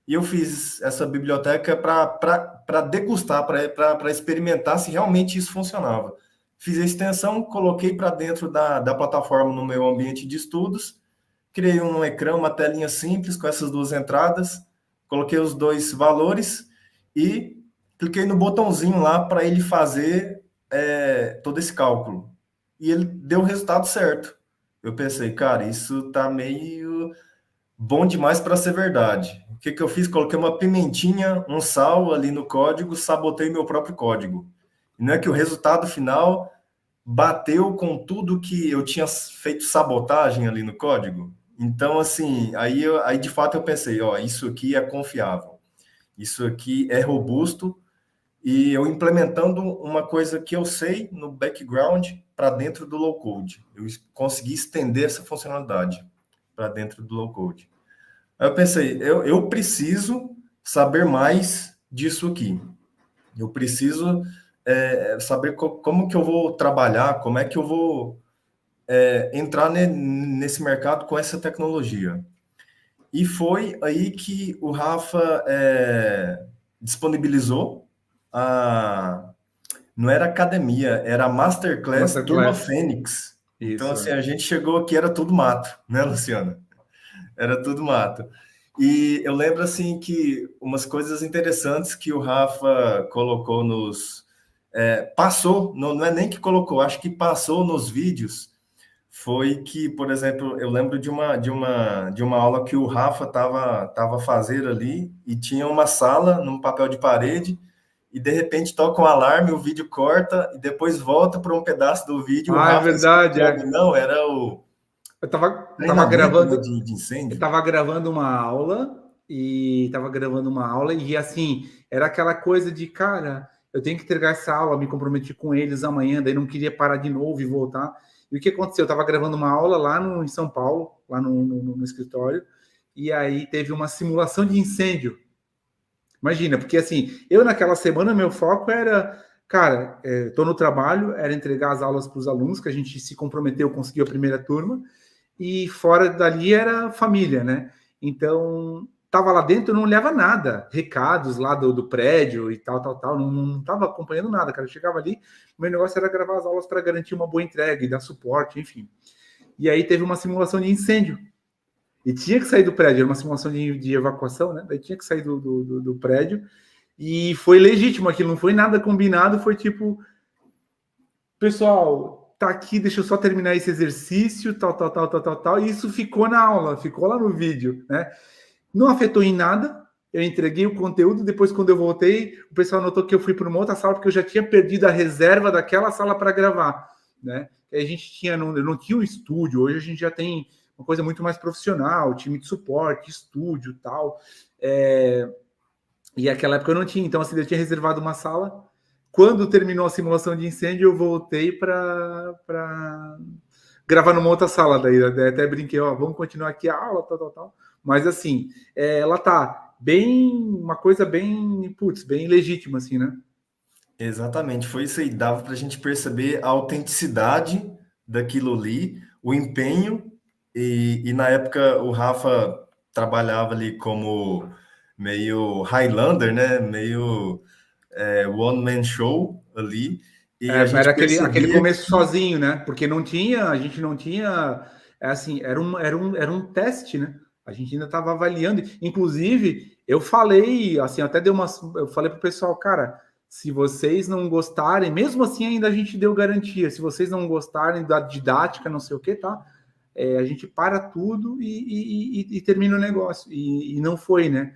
E eu fiz essa biblioteca para degustar, para experimentar se realmente isso funcionava. Fiz a extensão, coloquei para dentro da plataforma no meu ambiente de estudos, criei um ecrã, uma telinha simples com essas 2 entradas, coloquei os 2 valores e cliquei no botãozinho lá para ele fazer todo esse cálculo. E ele deu o resultado certo. Eu pensei, cara, isso tá meio bom demais para ser verdade. O que eu fiz? Coloquei uma pimentinha, um sal ali no código, sabotei meu próprio código. E não é que o resultado final bateu com tudo que eu tinha feito sabotagem ali no código? Então, assim, aí de fato eu pensei, isso aqui é confiável. Isso aqui é robusto, e eu implementando uma coisa que eu sei no background para dentro do low code. Eu consegui estender essa funcionalidade para dentro do low code. Aí eu pensei, eu preciso saber mais disso aqui. Eu preciso saber como que eu vou trabalhar, como é que eu vou entrar nesse mercado com essa tecnologia. E foi aí que o Rafa disponibilizou não era academia, era a Masterclass Turma Fênix. Então, assim, a gente chegou aqui, era tudo mato, né, Luciana? Era tudo mato. E eu lembro, assim, que umas coisas interessantes que o Rafa colocou passou, não é nem que colocou, acho que passou nos vídeos, foi que, por exemplo, eu lembro de uma aula que o Rafa tava fazendo ali, e tinha uma sala num papel de parede, e de repente toca um alarme, o vídeo corta, e depois volta para um pedaço do vídeo, o Ah, é Rafa verdade, explicando, não, era o Eu tava treinamento, né, gravando, de eu incêndio. tava gravando uma aula e assim, era aquela coisa de, cara, eu tenho que entregar essa aula, me comprometi com eles amanhã, daí não queria parar de novo e voltar. E o que aconteceu? Eu tava gravando uma aula lá em São Paulo, lá no escritório, e aí teve uma simulação de incêndio. Imagina, porque assim, eu naquela semana, meu foco era, cara, tô no trabalho, era entregar as aulas para os alunos, que a gente se comprometeu, conseguiu a primeira turma, e fora dali era família, né? Então, tava lá dentro, não leva nada, recados lá do prédio e tal, não tava acompanhando nada, cara. Eu chegava ali, meu negócio era gravar as aulas para garantir uma boa entrega e dar suporte, enfim. E aí teve uma simulação de incêndio. E tinha que sair do prédio, era uma simulação de evacuação, né? Daí tinha que sair do prédio. E foi legítimo aquilo, não foi nada combinado, foi tipo, pessoal, tá aqui, deixa eu só terminar esse exercício, tal. E isso ficou na aula, ficou lá no vídeo, né? Não afetou em nada, eu entreguei o conteúdo, depois quando eu voltei, o pessoal notou que eu fui para uma outra sala, porque eu já tinha perdido a reserva daquela sala para gravar, né? E a gente não tinha um estúdio, hoje a gente já tem uma coisa muito mais profissional, time de suporte, estúdio, tal. E naquela época eu não tinha, então assim, eu tinha reservado uma sala. Quando terminou a simulação de incêndio, eu voltei para gravar numa outra sala. Daí até brinquei, ó, vamos continuar aqui a aula, tal. Mas assim, ela tá bem, uma coisa bem, bem legítima, assim, né? Exatamente, foi isso aí. Dava para a gente perceber a autenticidade daquilo ali, o empenho, e na época o Rafa trabalhava ali como meio Highlander, né? Meio one man show ali, e a Era gente aquele percebia começo que sozinho, né? Porque a gente não tinha, assim, era um teste, né? A gente ainda estava avaliando. Inclusive, eu falei, assim, eu falei pro pessoal, cara, se vocês não gostarem, mesmo assim ainda a gente deu garantia, se vocês não gostarem da didática, não sei o que, tá? A gente para tudo e termina o negócio. E não foi, né?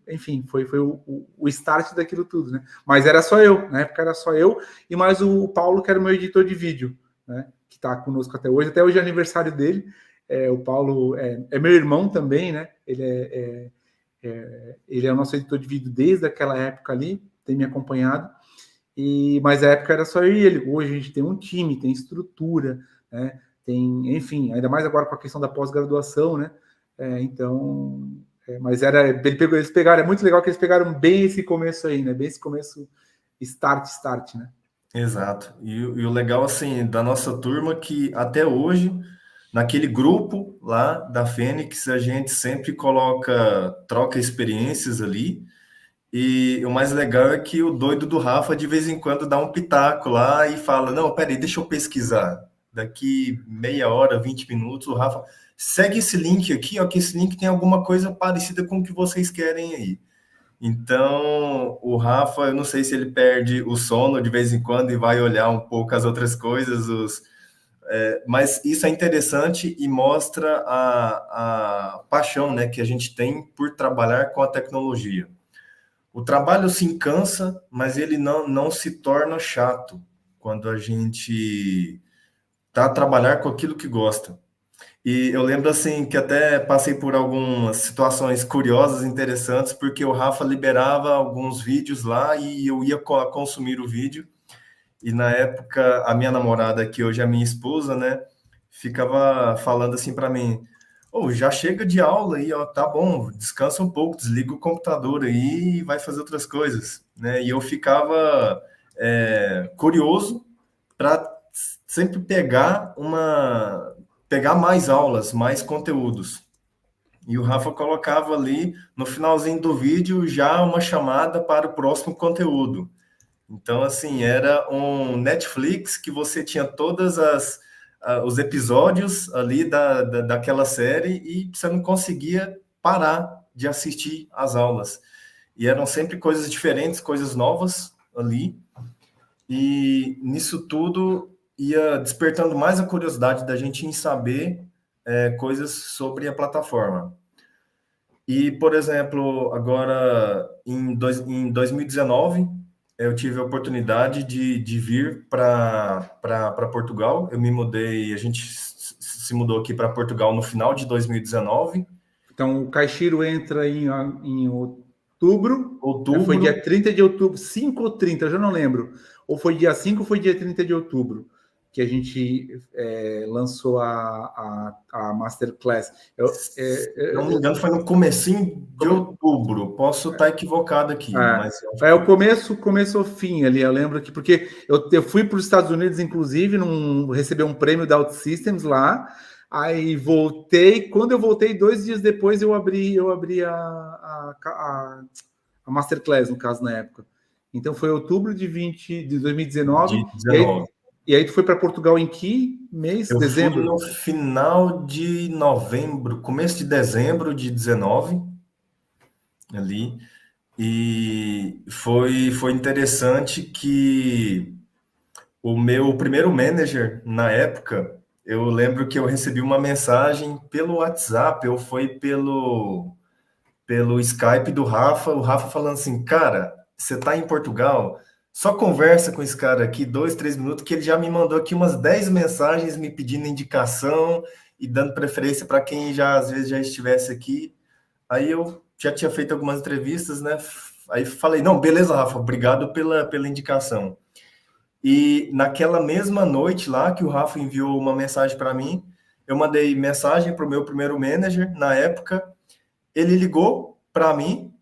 Enfim, foi o start daquilo tudo, né? Mas era só eu, na época era só eu e mais o Paulo, que era o meu editor de vídeo, né? Que está conosco até hoje é aniversário dele. O Paulo é meu irmão também, né? Ele é o nosso editor de vídeo desde aquela época ali, tem me acompanhado. Mas a época era só eu e ele. Hoje a gente tem um time, tem estrutura, né? Enfim, ainda mais agora com a questão da pós-graduação, né? Então, mas eles pegaram, é muito legal que eles pegaram bem esse começo aí, né? Bem esse começo start, né? exato. E o legal, assim, da nossa turma, que até hoje, naquele grupo lá da Fênix, a gente sempre troca experiências ali. E o mais legal é que o doido do Rafa, de vez em quando, dá um pitaco lá e fala: Não, peraí, deixa eu pesquisar. Daqui meia hora, 20 minutos, o Rafa segue esse link aqui, ó, que esse link tem alguma coisa parecida com o que vocês querem aí. Então, o Rafa, eu não sei se ele perde o sono de vez em quando e vai olhar um pouco as outras coisas, mas isso é interessante e mostra a paixão, né, que a gente tem por trabalhar com a tecnologia. O trabalho se cansa, mas ele não se torna chato quando a gente está a trabalhar com aquilo que gosta. E eu lembro assim que até passei por algumas situações curiosas, interessantes, porque o Rafa liberava alguns vídeos lá e eu ia consumir o vídeo. E na época a minha namorada, que hoje é minha esposa, né, ficava falando assim para mim: "Oh, já chega de aula aí, ó, tá bom, descansa um pouco, desliga o computador aí e vai fazer outras coisas", né? E eu ficava curioso para sempre pegar mais aulas, mais conteúdos. E o Rafa colocava ali no finalzinho do vídeo já uma chamada para o próximo conteúdo. Então, assim, era um Netflix que você tinha todas os episódios ali daquela série e você não conseguia parar de assistir às aulas. E eram sempre coisas diferentes, coisas novas ali. E nisso tudo ia despertando mais a curiosidade da gente em saber coisas sobre a plataforma. E, por exemplo, agora em 2019, eu tive a oportunidade de vir para Portugal. Eu me mudei, a gente se mudou aqui para Portugal no final de 2019. Então, o Caixiro entra em outubro. Outubro. Foi dia 30 de outubro, 5 ou 30, eu já não lembro. Ou foi dia 5 ou foi dia 30 de outubro que a gente lançou a Masterclass. Se não me engano, foi no comecinho de outubro. Posso estar equivocado aqui. Mas o começo ou fim ali. Eu lembro que, porque eu fui para os Estados Unidos, inclusive, receber um prêmio da OutSystems lá. Aí voltei. Quando eu voltei, 2 dias depois, eu abri a Masterclass, no caso, na época. Então foi outubro de 2019. E aí tu foi para Portugal em que mês? Eu dezembro? Fui no final de novembro, começo de dezembro de 19, ali. E foi interessante que o meu primeiro manager, na época, eu lembro que eu recebi uma mensagem pelo WhatsApp, ou foi pelo Skype do Rafa, o Rafa falando assim, cara, você tá em Portugal, só conversa com esse cara aqui, 2, 3 minutos, que ele já me mandou aqui umas 10 mensagens me pedindo indicação e dando preferência para quem às vezes já estivesse aqui. Aí eu já tinha feito algumas entrevistas, né? Aí falei, não, beleza, Rafa, obrigado pela indicação. E naquela mesma noite lá que o Rafa enviou uma mensagem para mim, eu mandei mensagem para o meu primeiro manager, na época, ele ligou para mim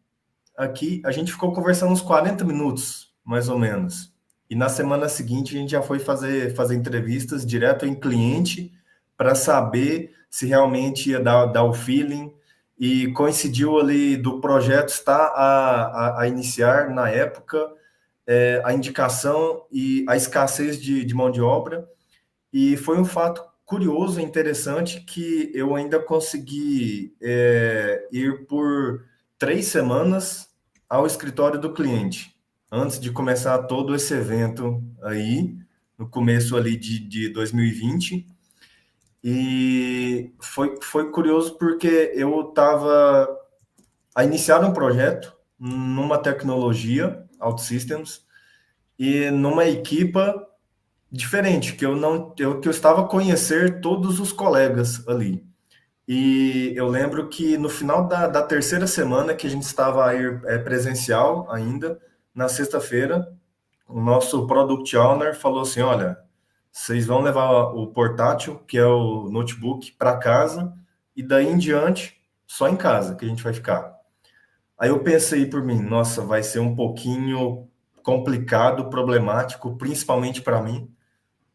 aqui, a gente ficou conversando uns 40 minutos, mais ou menos. E na semana seguinte a gente já foi fazer entrevistas direto em cliente para saber se realmente ia dar o feeling. E coincidiu ali do projeto estar a iniciar na época a indicação e a escassez de mão de obra. E foi um fato curioso e interessante que eu ainda consegui ir por 3 semanas ao escritório do cliente, antes de começar todo esse evento aí, no começo ali de 2020. E foi curioso porque eu estava a iniciar um projeto numa tecnologia, OutSystems, e numa equipa diferente, que eu estava a conhecer todos os colegas ali. E eu lembro que no final da terceira semana, que a gente estava aí presencial ainda, na sexta-feira, o nosso Product Owner falou assim, olha, vocês vão levar o portátil, que é o notebook, para casa, e daí em diante, só em casa que a gente vai ficar. Aí eu pensei por mim, nossa, vai ser um pouquinho complicado, problemático, principalmente para mim,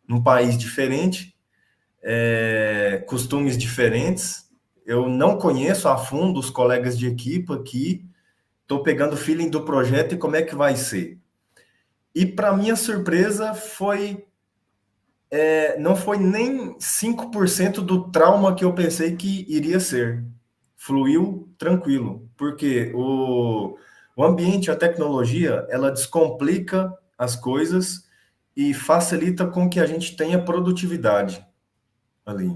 num país diferente, costumes diferentes. Eu não conheço a fundo os colegas de equipe aqui, estou pegando o feeling do projeto e como é que vai ser. E para minha surpresa não foi nem 5% do trauma que eu pensei que iria ser. Fluiu tranquilo, porque o ambiente, a tecnologia, ela descomplica as coisas e facilita com que a gente tenha produtividade ali.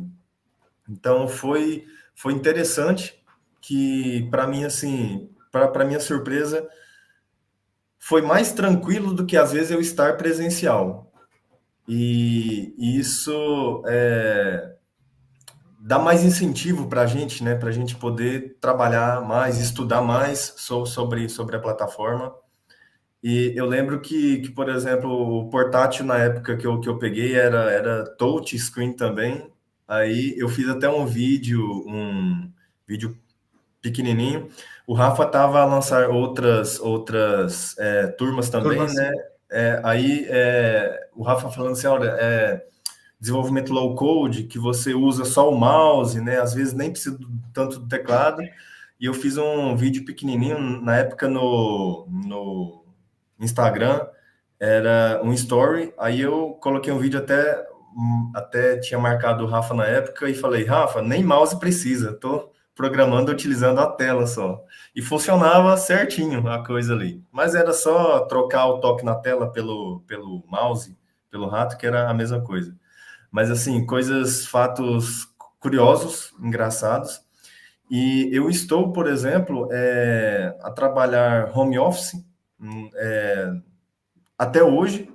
Então, foi interessante que, para mim, assim, para minha surpresa, foi mais tranquilo do que, às vezes, eu estar presencial. E isso dá mais incentivo para a gente, né? Para a gente poder trabalhar mais, estudar mais sobre a plataforma. E eu lembro que, por exemplo, o portátil na época que eu peguei era touch screen também. Aí eu fiz até um vídeo pequenininho. O Rafa estava a lançar outras turmas também, né? Aí o Rafa falando assim, olha, desenvolvimento low code, que você usa só o mouse, né? Às vezes nem precisa tanto do teclado. E eu fiz um vídeo pequenininho, na época no Instagram, era um story, aí eu coloquei um vídeo até até tinha marcado o Rafa na época e falei, Rafa, nem mouse precisa, tô programando utilizando a tela só. E funcionava certinho a coisa ali. Mas era só trocar o toque na tela pelo mouse, pelo rato, que era a mesma coisa. Mas assim, fatos curiosos, engraçados. E eu estou, por exemplo, a trabalhar home office até hoje.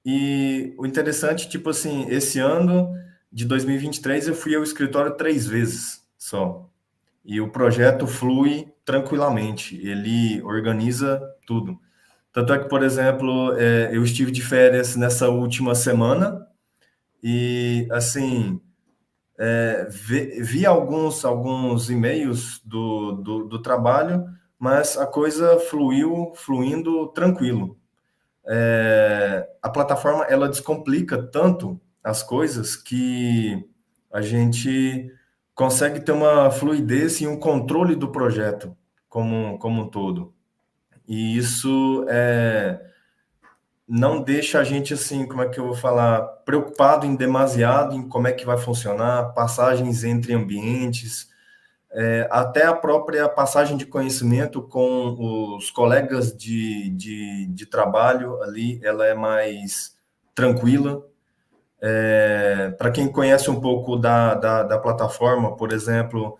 E o interessante, tipo assim, esse ano de 2023 eu fui ao escritório 3 vezes só. E o projeto flui tranquilamente, ele organiza tudo. Tanto é que, por exemplo, eu estive de férias nessa última semana e, assim, vi alguns e-mails do trabalho, mas a coisa fluindo tranquilo. A plataforma, ela descomplica tanto as coisas que a gente consegue ter uma fluidez e um controle do projeto como um todo. E isso não deixa a gente, assim, como é que eu vou falar, preocupado em demasiado em como é que vai funcionar, passagens entre ambientes, até a própria passagem de conhecimento com os colegas de trabalho ali, ela é mais tranquila. Para quem conhece um pouco da plataforma, por exemplo,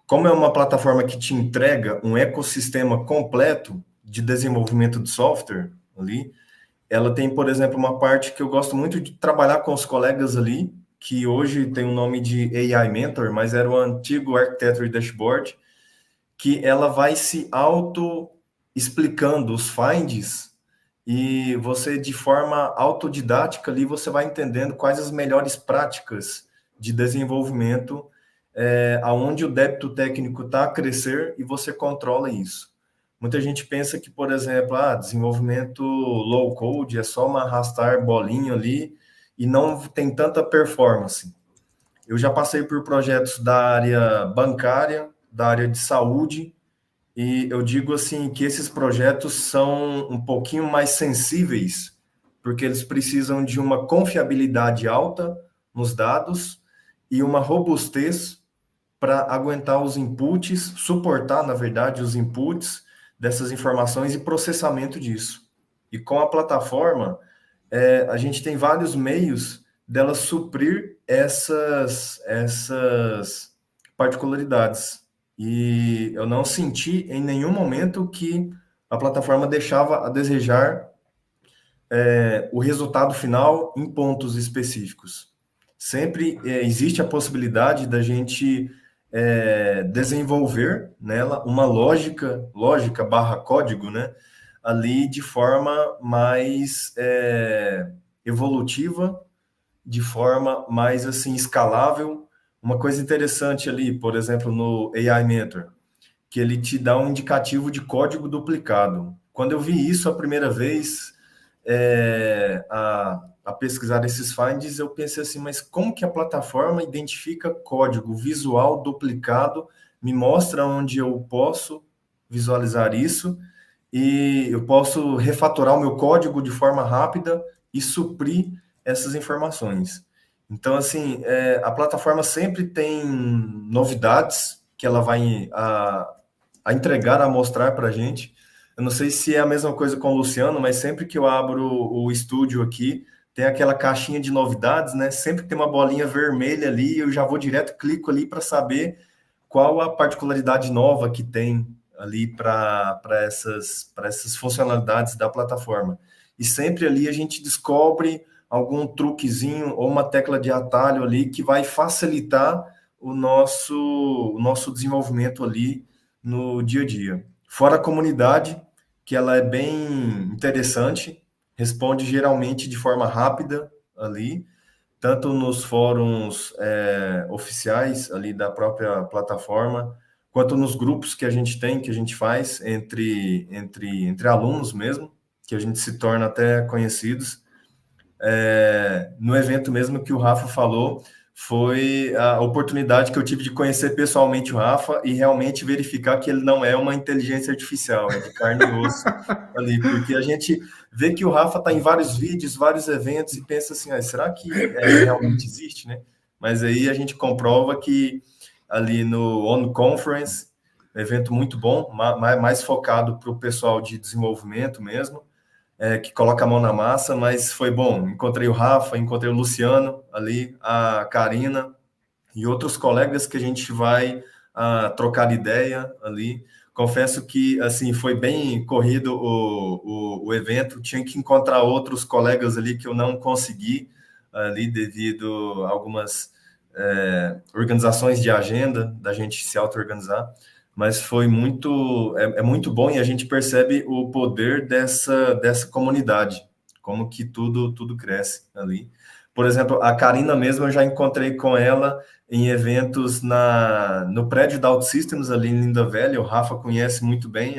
como é uma plataforma que te entrega um ecossistema completo de desenvolvimento de software ali, ela tem, por exemplo, uma parte que eu gosto muito de trabalhar com os colegas ali, que hoje tem o nome de AI Mentor, mas era o antigo Architecture Dashboard, que ela vai se auto-explicando os finds e você, de forma autodidática ali, você vai entendendo quais as melhores práticas de desenvolvimento, aonde o débito técnico está a crescer e você controla isso. Muita gente pensa que, por exemplo, desenvolvimento low code é só uma arrastar bolinha ali e não tem tanta performance. Eu já passei por projetos da área bancária, da área de saúde, e eu digo assim que esses projetos são um pouquinho mais sensíveis, porque eles precisam de uma confiabilidade alta nos dados e uma robustez para aguentar os inputs, suportar, na verdade, os inputs dessas informações e processamento disso. E com a plataforma, a gente tem vários meios dela suprir essas particularidades. E eu não senti em nenhum momento que a plataforma deixava a desejar o resultado final em pontos específicos. Sempre existe a possibilidade da gente desenvolver nela uma lógica barra código, né? Ali de forma mais evolutiva, de forma mais assim escalável. Uma coisa interessante ali, por exemplo, no AI Mentor, que ele te dá um indicativo de código duplicado. Quando eu vi isso a primeira vez, a pesquisar esses finds, eu pensei assim, mas como que a plataforma identifica código visual duplicado, me mostra onde eu posso visualizar isso, e eu posso refatorar o meu código de forma rápida e suprir essas informações. Então, assim, a plataforma sempre tem novidades que ela vai a entregar, a mostrar para a gente. Eu não sei se é a mesma coisa com o Luciano, mas sempre que eu abro o estúdio aqui, tem aquela caixinha de novidades, né? Sempre que tem uma bolinha vermelha ali, eu já vou direto, clico ali para saber qual a particularidade nova que tem ali para essas funcionalidades da plataforma. E sempre ali a gente descobre algum truquezinho ou uma tecla de atalho ali que vai facilitar o nosso desenvolvimento ali no dia a dia. Fora a comunidade, que ela é bem interessante, responde geralmente de forma rápida ali, tanto nos fóruns oficiais ali da própria plataforma, quanto nos grupos que a gente tem, que a gente faz entre alunos mesmo, que a gente se torna até conhecidos. No evento mesmo que o Rafa falou, foi a oportunidade que eu tive de conhecer pessoalmente o Rafa e realmente verificar que ele não é uma inteligência artificial, é de carne e osso ali, porque a gente vê que o Rafa está em vários vídeos, vários eventos e pensa assim, será que realmente existe, né? Mas aí a gente comprova que ali no On Conference, um evento muito bom, mais focado para o pessoal de desenvolvimento mesmo, que coloca a mão na massa, mas foi bom. Encontrei o Rafa, encontrei o Luciano ali, a Karina e outros colegas que a gente vai trocar ideia ali. Confesso que assim foi bem corrido o evento, tinha que encontrar outros colegas ali que eu não consegui ali devido a algumas organizações de agenda da gente se auto-organizar, mas foi muito, muito bom e a gente percebe o poder dessa comunidade, como que tudo cresce ali. Por exemplo, a Karina mesmo, eu já encontrei com ela em eventos no prédio da OutSystems, ali em Linda Velha. O Rafa conhece muito bem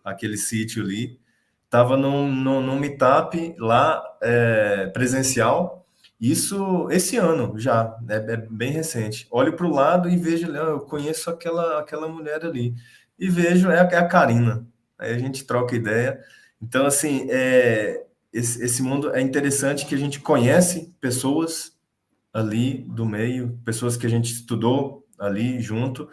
aquele sítio ali. Estava num meetup lá, presencial, isso esse ano já, é bem recente. Olho para o lado e vejo, eu conheço aquela mulher ali. E vejo, é a Karina. Aí a gente troca ideia. Então, assim, esse mundo é interessante que a gente conhece pessoas ali do meio, pessoas que a gente estudou ali junto,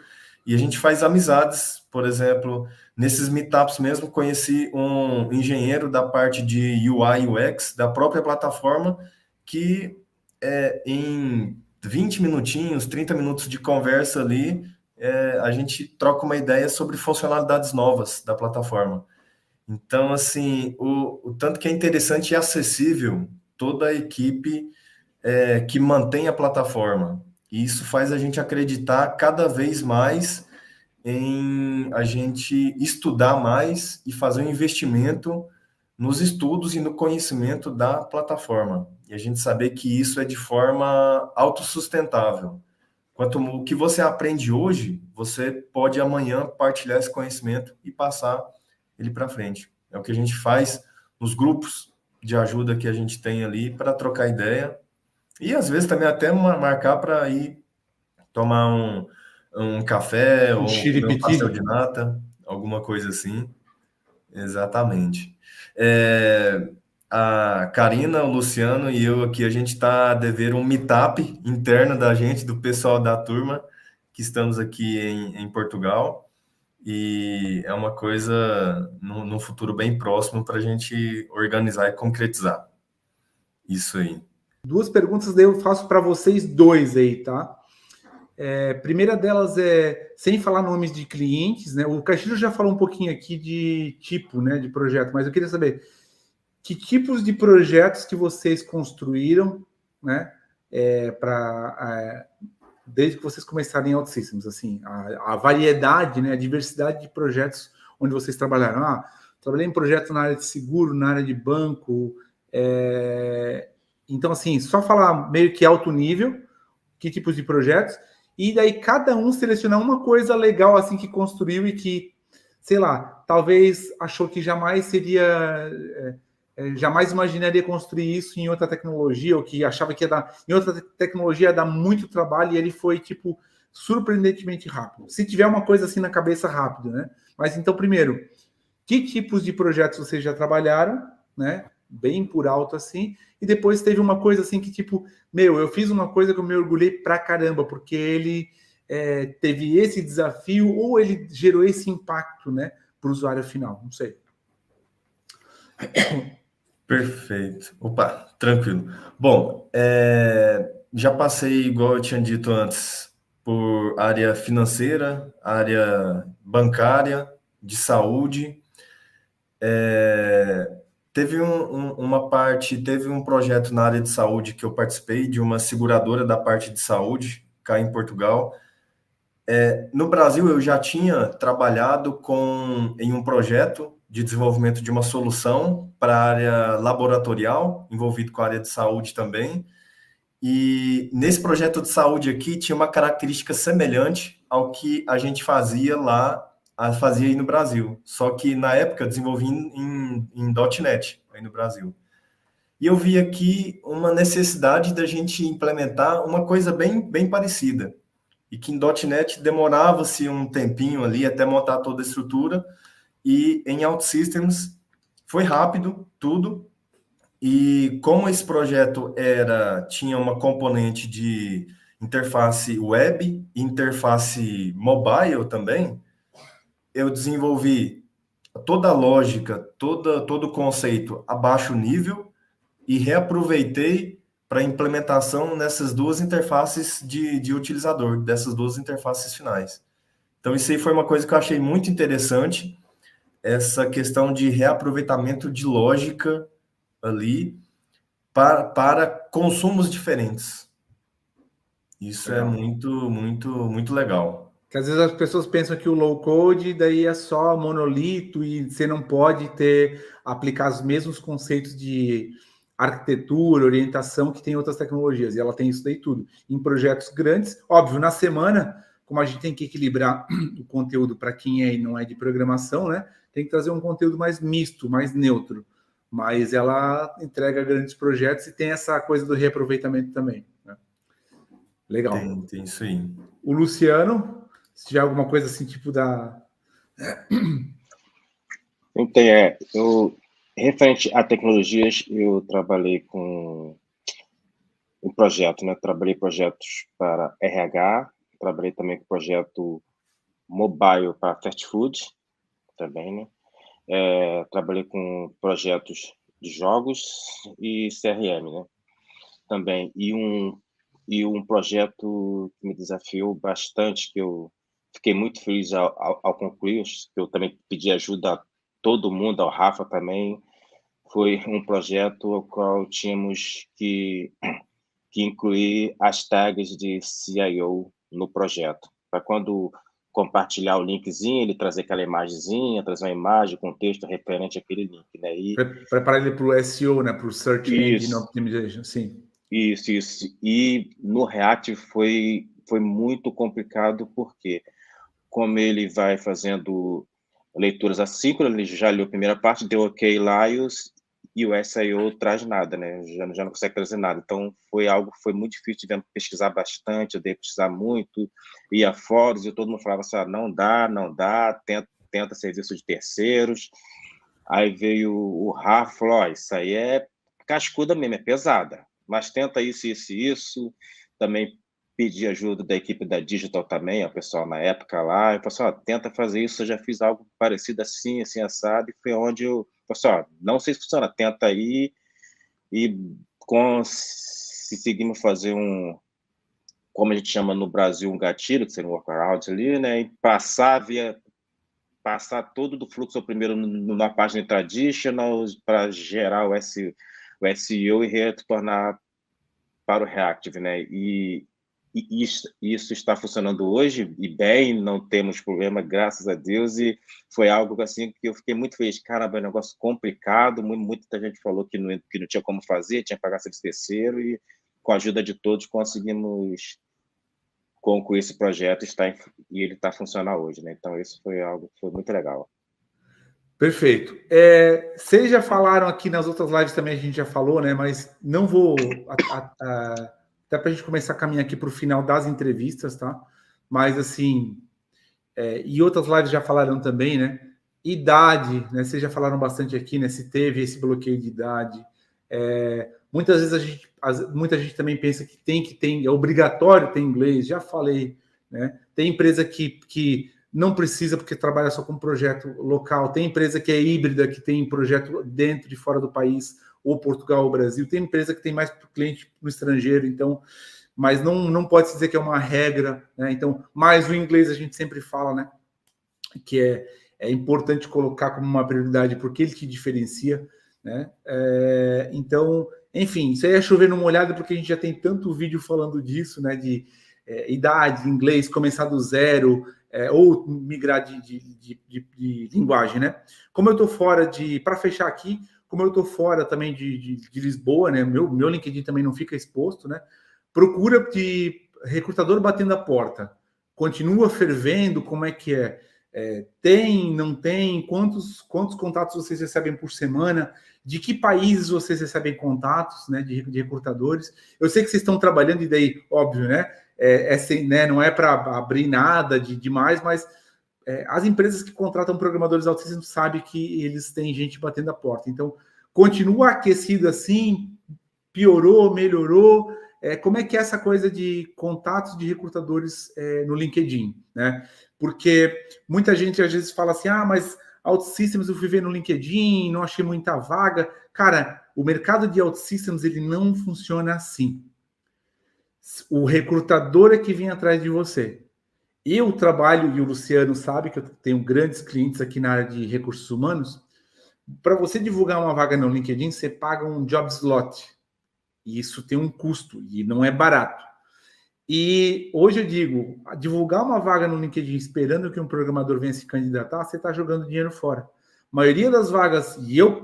e a gente faz amizades. Por exemplo, nesses meetups mesmo, conheci um engenheiro da parte de UI UX da própria plataforma, que em 20 minutinhos, 30 minutos de conversa ali, a gente troca uma ideia sobre funcionalidades novas da plataforma. Então, assim, o tanto que é interessante e acessível toda a equipe que mantém a plataforma. E isso faz a gente acreditar cada vez mais em a gente estudar mais e fazer um investimento nos estudos e no conhecimento da plataforma. E a gente saber que isso é de forma autossustentável. Quanto o que você aprende hoje, você pode amanhã partilhar esse conhecimento e passar ele para frente. É o que a gente faz nos grupos de ajuda que a gente tem ali para trocar ideia e às vezes também até marcar para ir tomar um café ou comer um pastel de nata, alguma coisa assim. Exatamente. A Karina, o Luciano e eu aqui, a gente está a dever um meetup interno da gente, do pessoal da turma, que estamos aqui em Portugal, e é uma coisa no futuro bem próximo para a gente organizar e concretizar. Isso aí. 2 perguntas daí eu faço para vocês dois aí, tá? Primeira delas sem falar nomes de clientes, né? O Castilho já falou um pouquinho aqui de tipo, né, de projeto, mas eu queria saber que tipos de projetos que vocês construíram, né, desde que vocês começaram em OutSystems, assim, a variedade, né, a diversidade de projetos onde vocês trabalharam. Trabalhei em projetos na área de seguro, na área de banco, então, assim, só falar meio que alto nível, que tipos de projetos, e daí cada um selecionar uma coisa legal, assim, que construiu e que, sei lá, talvez achou que jamais jamais imaginaria construir isso em outra tecnologia, ou que achava que em outra tecnologia ia dar muito trabalho, e ele foi, tipo, surpreendentemente rápido. Se tiver uma coisa assim na cabeça, rápido, né? Mas, então, primeiro, que tipos de projetos vocês já trabalharam, né? Bem por alto, assim, e depois teve uma coisa assim que, tipo, eu fiz uma coisa que eu me orgulhei pra caramba, porque ele teve esse desafio, ou ele gerou esse impacto, né, para o usuário final, não sei. Perfeito. Opa, tranquilo. Bom, já passei, igual eu tinha dito antes, por área financeira, área bancária, de saúde. Teve teve um projeto na área de saúde que eu participei, de uma seguradora da parte de saúde, cá em Portugal. No Brasil, eu já tinha trabalhado em um projeto de desenvolvimento de uma solução para a área laboratorial, envolvido com a área de saúde também. E nesse projeto de saúde aqui, tinha uma característica semelhante ao que a gente fazia aí no Brasil. Só que, na época, desenvolvi em .NET, aí no Brasil. e eu vi aqui uma necessidade da gente implementar uma coisa bem parecida, e que em .NET demorava-se um tempinho ali até montar toda a estrutura, e em OutSystems foi rápido tudo, e como esse projeto tinha uma componente de interface web e interface mobile também, eu desenvolvi toda a lógica, todo o conceito a baixo nível e reaproveitei para implementação nessas duas interfaces de utilizador, dessas duas interfaces finais. Então, isso aí foi uma coisa que eu achei muito interessante, essa questão de reaproveitamento de lógica ali para consumos diferentes. Isso Legal. é muito legal. Que às vezes as pessoas pensam que o low code daí é só monolito e você não pode aplicar os mesmos conceitos de arquitetura, orientação que tem outras tecnologias. E ela tem isso daí tudo. Em projetos grandes, óbvio, na semana, como a gente tem que equilibrar o conteúdo para quem é e não é de programação, né? Tem que trazer um conteúdo mais misto, mais neutro. Mas ela entrega grandes projetos e tem essa coisa do reaproveitamento também, né? Legal. Tem isso aí. O Luciano, se tiver alguma coisa assim, tipo da... Eu, referente a tecnologias, eu trabalhei com um projeto, né? Trabalhei projetos para RH, trabalhei também com projeto mobile para fast food, também, né? Trabalhei com projetos de jogos e CRM, né? Também. E um projeto que me desafiou bastante, que eu fiquei muito feliz ao concluir, que eu também pedi ajuda a todo mundo, ao Rafa também, foi um projeto ao qual tínhamos que incluir as tags de CIO no projeto, para quando compartilhar o linkzinho, ele trazer aquela imagenzinha, trazer uma imagem com texto referente àquele link, né? E preparar ele para o SEO, né? Para o Search Engine Optimization, sim. Isso. E no React foi muito complicado, porque como ele vai fazendo leituras assíncronas, ele já leu a primeira parte, deu ok lá, e o SEO traz nada, né? Já não consegue trazer nada. Então, foi muito difícil, tivemos que pesquisar bastante, eu dei que pesquisar muito, ia a fóruns, e todo mundo falava assim, não dá, tenta serviço de terceiros. Aí veio o Rafa, falou, isso aí é cascuda mesmo, é pesada, mas tenta isso. Também pedi ajuda da equipe da Digital também, o pessoal na época lá, e falou assim, tenta fazer isso, eu já fiz algo parecido assim, assado, e foi onde eu falei assim, não sei se funciona, tenta aí, e conseguimos fazer como a gente chama no Brasil, um gatilho, que seria um workaround ali, né, e passar todo do fluxo primeiro na página traditional para gerar o SEO e retornar para o Reactive, né? E isso está funcionando hoje e bem, não temos problema, graças a Deus, e foi algo assim que eu fiquei muito feliz. Caramba, é um negócio complicado, muita gente falou que não tinha como fazer, tinha que pagar serviço terceiro, e com a ajuda de todos conseguimos concluir esse projeto e ele está funcionando hoje, né? Então isso foi algo que foi muito legal. Perfeito. Vocês já falaram aqui nas outras lives também, a gente já falou, né? Mas não vou... até para a gente começar a caminhar aqui para o final das entrevistas, tá? Mas, assim... e outras lives já falaram também, né? Idade, né? Vocês já falaram bastante aqui, né? Se teve esse bloqueio de idade. Muitas vezes muita gente também pensa que é obrigatório ter inglês, já falei, né? Tem empresa que não precisa porque trabalha só com projeto local, tem empresa que é híbrida, que tem projeto dentro e fora do país, ou Portugal ou Brasil, tem empresa que tem mais cliente no estrangeiro, então, mas não pode se dizer que é uma regra, né? Então, mas o inglês a gente sempre fala, né? Que é importante colocar como uma prioridade porque ele te diferencia, né? Então, enfim, isso aí é chover numa olhada porque a gente já tem tanto vídeo falando disso, né? De idade, inglês, começar do zero, ou migrar de linguagem, né? Como eu tô fora para fechar aqui, como eu tô fora também de Lisboa, né? Meu LinkedIn também não fica exposto, né? Procura de recrutador batendo a porta. Continua fervendo, como é que é? Tem, não tem? Quantos contatos vocês recebem por semana? De que países vocês recebem contatos, né, de recrutadores? Eu sei que vocês estão trabalhando, e daí, óbvio, né? Né, não é para abrir nada de demais, mas as empresas que contratam programadores altíssimos sabem que eles têm gente batendo a porta. Então, continua aquecido assim? Piorou, melhorou? Como é que é essa coisa de contatos de recrutadores no LinkedIn, né? Porque muita gente às vezes fala assim, mas OutSystems eu fui ver no LinkedIn, não achei muita vaga. Cara, o mercado de OutSystems, ele não funciona assim. O recrutador é que vem atrás de você. Eu trabalho, e o Luciano sabe que eu tenho grandes clientes aqui na área de recursos humanos. Para você divulgar uma vaga no LinkedIn, você paga um job slot. E isso tem um custo, e não é barato. E hoje eu digo, divulgar uma vaga no LinkedIn esperando que um programador venha se candidatar, você está jogando dinheiro fora. A maioria das vagas,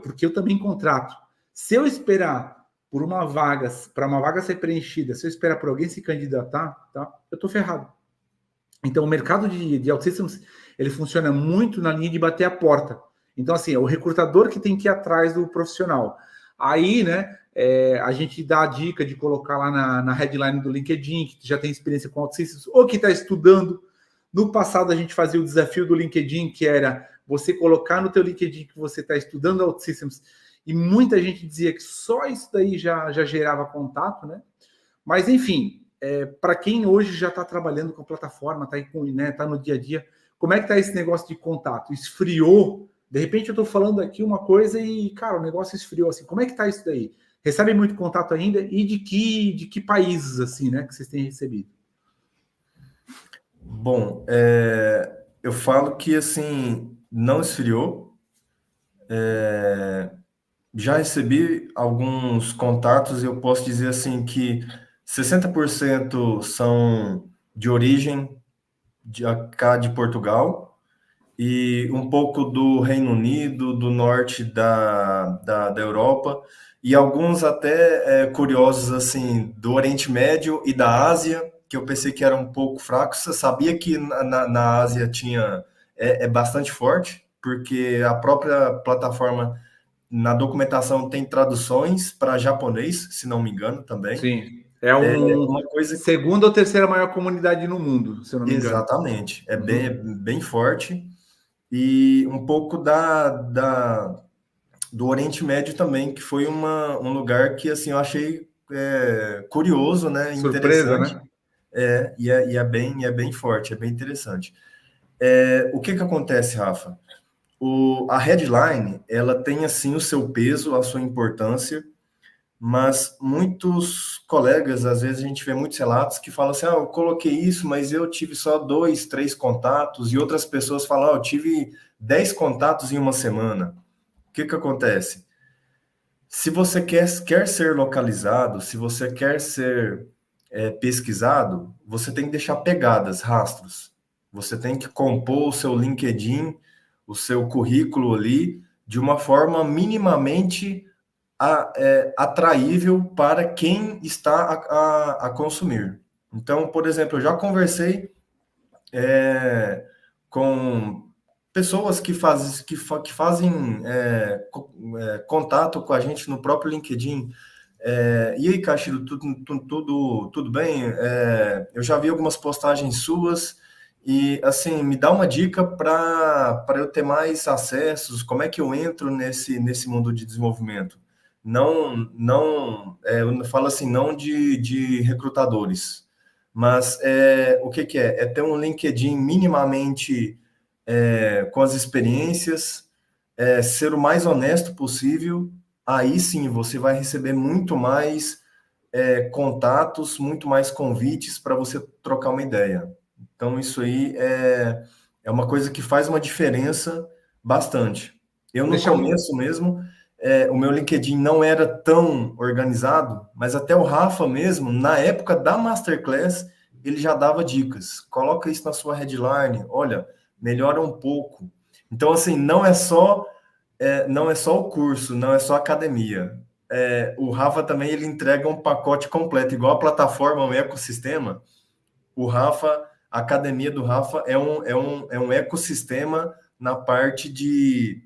porque eu também contrato, se eu esperar por uma vaga, para uma vaga ser preenchida, se eu esperar por alguém se candidatar, tá? Eu estou ferrado. Então, o mercado de OutSystems, ele funciona muito na linha de bater a porta. Então, assim, é o recrutador que tem que ir atrás do profissional. Aí, né, a gente dá a dica de colocar lá na headline do LinkedIn, que já tem experiência com OutSystems, ou que está estudando. No passado, a gente fazia o desafio do LinkedIn, que era você colocar no teu LinkedIn que você está estudando OutSystems, e muita gente dizia que só isso daí já gerava contato, né? Mas, enfim, para quem hoje já está trabalhando com a plataforma, está né, tá no dia a dia, como é que está esse negócio de contato? Esfriou? De repente eu estou falando aqui uma coisa e, cara, o negócio esfriou. Assim, como é que está isso daí? Recebem muito contato ainda? E de que países, assim, né, que vocês têm recebido? Bom, eu falo que, assim, não esfriou. Já recebi alguns contatos e eu posso dizer, assim, que 60% são de origem cá de Portugal e um pouco do Reino Unido, do norte da Europa, e alguns até curiosos, assim, do Oriente Médio e da Ásia, que eu pensei que era um pouco fraco. Você sabia que na Ásia é bastante forte, porque a própria plataforma, na documentação, tem traduções para japonês, se não me engano, também. Sim, Uma coisa... segunda ou terceira maior comunidade no mundo, se eu não me engano. Exatamente, bem forte. E um pouco do Oriente Médio também, que foi um lugar que, assim, eu achei curioso, né? Surpresa, interessante. Né? E é bem forte, é bem interessante. O que acontece, Rafa? A headline, ela tem, assim, o seu peso, a sua importância, mas muitos colegas, às vezes a gente vê muitos relatos que falam assim, eu coloquei isso, mas eu tive só 2, 3 contatos, e outras pessoas falam, eu tive 10 contatos em uma semana. O que acontece? Se você quer ser localizado, se você quer ser pesquisado, você tem que deixar pegadas, rastros. Você tem que compor o seu LinkedIn, o seu currículo ali, de uma forma minimamente atraível para quem está a consumir. Então, por exemplo, eu já conversei com pessoas que fazem contato com a gente no próprio LinkedIn. E aí, Castilho, tudo bem? Eu já vi algumas postagens suas e, assim, me dá uma dica para eu ter mais acessos, como é que eu entro nesse mundo de desenvolvimento? Eu falo assim, não de recrutadores, mas o que é? É ter um LinkedIn minimamente com as experiências, ser o mais honesto possível. Aí sim você vai receber muito mais contatos, muito mais convites para você trocar uma ideia. Então, isso aí é uma coisa que faz uma diferença bastante. Eu, no começo mesmo, o meu LinkedIn não era tão organizado, mas até o Rafa mesmo, na época da Masterclass, ele já dava dicas. Coloca isso na sua headline, olha, melhora um pouco. Então, assim, não é só o curso, não é só a academia. O Rafa também, ele entrega um pacote completo, igual a plataforma, o ecossistema. O Rafa, a academia do Rafa é um ecossistema na parte de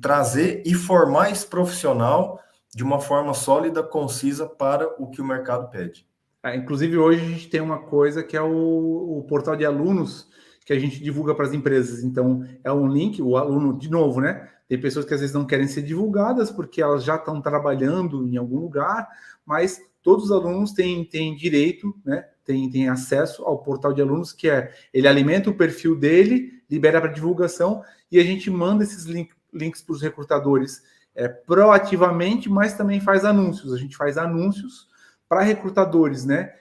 trazer e formar esse profissional de uma forma sólida, concisa para o que o mercado pede. Inclusive, hoje a gente tem uma coisa que é o portal de alunos que a gente divulga para as empresas. Então, é um link, o aluno, de novo, né? Tem pessoas que às vezes não querem ser divulgadas porque elas já estão trabalhando em algum lugar, mas todos os alunos têm direito, né? Tem acesso ao portal de alunos, que ele alimenta o perfil dele, libera para divulgação, e a gente manda esses links para os recrutadores proativamente, mas também faz anúncios. A gente faz anúncios para recrutadores, né?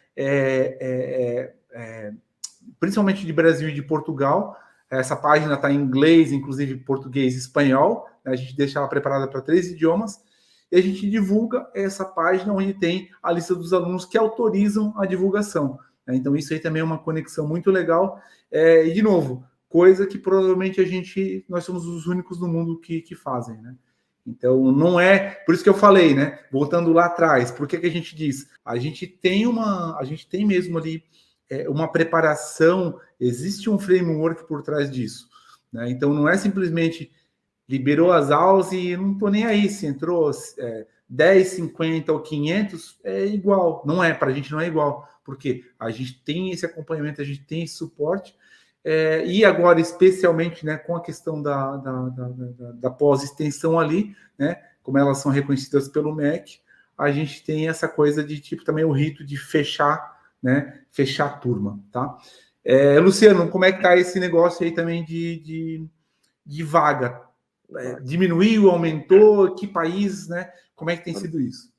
Principalmente de Brasil e de Portugal. Essa página está em inglês, inclusive português e espanhol. A gente deixa ela preparada para 3 idiomas. E a gente divulga essa página onde tem a lista dos alunos que autorizam a divulgação. Então, isso aí também é uma conexão muito legal. E, de novo, coisa que provavelmente nós somos os únicos no mundo que fazem, né? Então, não é... Por isso que eu falei, né? Voltando lá atrás, por que a gente diz? A gente tem mesmo ali uma preparação, existe um framework por trás disso, né? Então, não é simplesmente liberou as aulas e não estou nem aí se entrou 10, 50 ou 500, é igual. Não é, para a gente não é igual, porque a gente tem esse acompanhamento, a gente tem esse suporte, e agora, especialmente, né, com a questão da pós-extensão ali, né, como elas são reconhecidas pelo MEC, a gente tem essa coisa de tipo também o rito de fechar, né, fechar a turma, tá? Luciano, como é que tá esse negócio aí também de vaga? Diminuiu, aumentou? Que país, né? Como é que tem sido isso?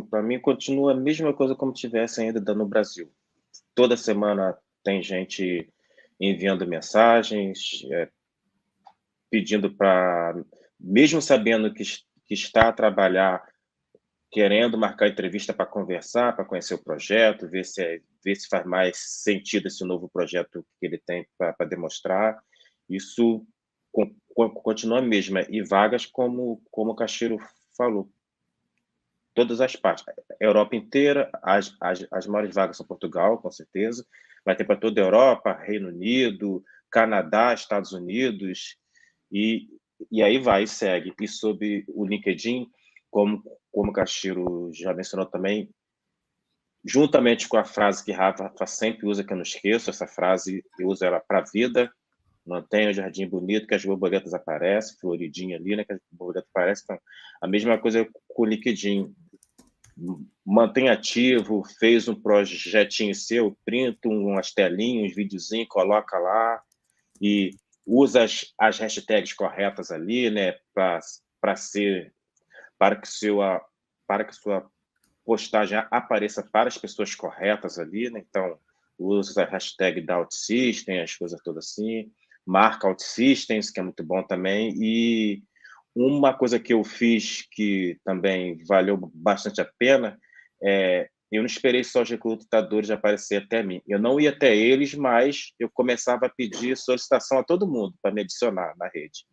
Para mim, continua a mesma coisa como tivesse ainda no Brasil. Toda semana tem gente enviando mensagens, pedindo para, mesmo sabendo que está a trabalhar, querendo marcar entrevista para conversar, para conhecer o projeto, ver se faz mais sentido esse novo projeto que ele tem para demonstrar. Isso continua a mesma. E vagas, como o Cacheiro falou, todas as partes. A Europa inteira, as maiores vagas são Portugal, com certeza. Vai ter para toda a Europa, Reino Unido, Canadá, Estados Unidos, e aí vai, segue. E sobre o LinkedIn, como o Cacheiro já mencionou também, juntamente com a frase que Rafa sempre usa, que eu não esqueço, essa frase, eu uso ela para a vida: mantenha o jardim bonito, que as borboletas aparecem, floridinha ali, né, que as borboletas aparecem. Então, a mesma coisa com o LinkedIn. Mantém ativo, fez um projetinho seu, printa umas telinhas, uns videozinhos, coloca lá e usa as hashtags corretas ali, né, para que sua postagem apareça para as pessoas corretas ali, né? Então, usa a hashtag da OutSystem, as coisas todas assim, marca OutSystems, que é muito bom também. E uma coisa que eu fiz que também valeu bastante a pena eu não esperei só os recrutadores aparecer até mim. Eu não ia até eles, mas eu começava a pedir solicitação a todo mundo para me adicionar na rede.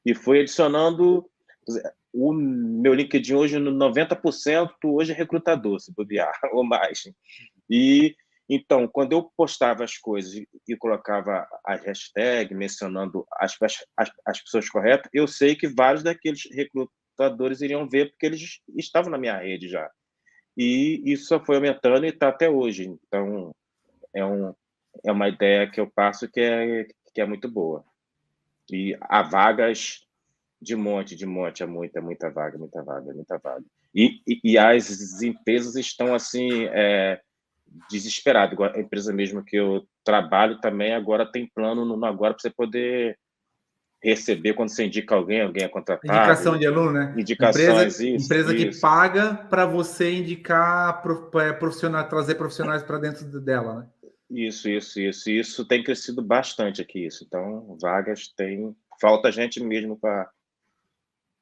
E fui adicionando. O meu LinkedIn hoje, 90%, hoje é recrutador, se bobear, ou mais. E, então, quando eu postava as coisas e colocava a hashtag mencionando as pessoas corretas, eu sei que vários daqueles recrutadores iriam ver, porque eles estavam na minha rede já. E isso só foi aumentando e está até hoje. Então, é uma ideia que eu passo que é muito boa. E há vagas de monte, é muita vaga. E as empresas estão, assim, desesperadas. A empresa mesmo que eu trabalho também agora tem plano no Agora para você poder receber quando você indica alguém é contratado. Indicação de aluno, né? Indicações, empresa que paga para você indicar profissional, trazer profissionais para dentro dela, né? Isso tem crescido bastante aqui, isso. Então, vagas tem... Falta gente mesmo para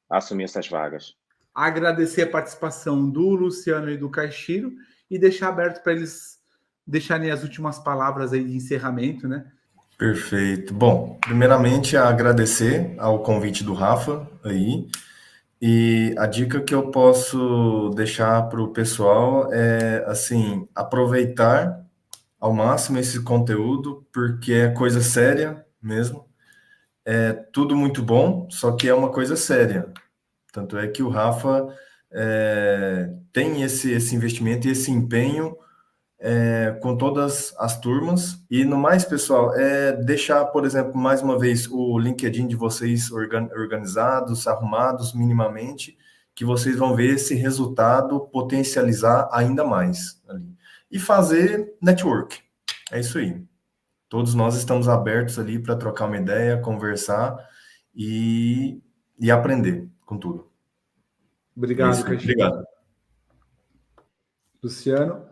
assumir essas vagas. Agradecer a participação do Luciano e do Caixiro e deixar aberto para eles deixarem as últimas palavras aí de encerramento, né? Perfeito. Bom, primeiramente agradecer ao convite do Rafa aí, e a dica que eu posso deixar para o pessoal é, assim, aproveitar ao máximo esse conteúdo, porque é coisa séria mesmo. É tudo muito bom, só que é uma coisa séria. Tanto é que o Rafa tem esse investimento e esse empenho com todas as turmas. E no mais, pessoal, deixar, por exemplo, mais uma vez, o LinkedIn de vocês organizados, arrumados minimamente, que vocês vão ver esse resultado potencializar ainda mais ali. E fazer network. É isso aí. Todos nós estamos abertos ali para trocar uma ideia, conversar e aprender com tudo. Obrigado, Caixinha. Obrigado. Luciano?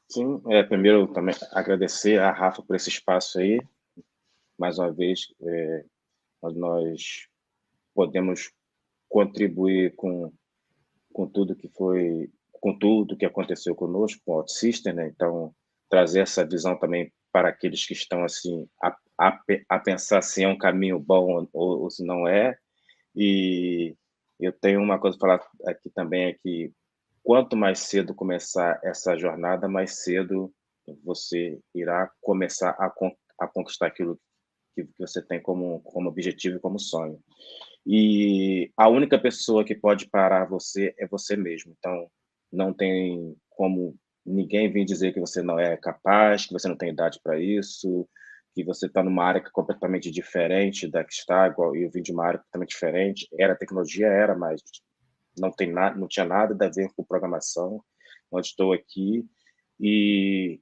Sim, primeiro também agradecer a Rafa por esse espaço aí. Mais uma vez, nós podemos contribuir com tudo que foi, com tudo que aconteceu conosco, com o OutSystem, né? Então, trazer essa visão também para aqueles que estão assim a pensar se é um caminho bom ou se não é. E eu tenho uma coisa para falar aqui também, é que quanto mais cedo começar essa jornada, mais cedo você irá começar a conquistar aquilo que você tem como objetivo e como sonho. E a única pessoa que pode parar você é você mesmo. Então, não tem como ninguém vir dizer que você não é capaz, que você não tem idade para isso, que você está numa área que é completamente diferente da que está, igual eu vim de uma área completamente diferente. Tecnologia, mas não tinha nada a ver com programação, onde estou aqui. E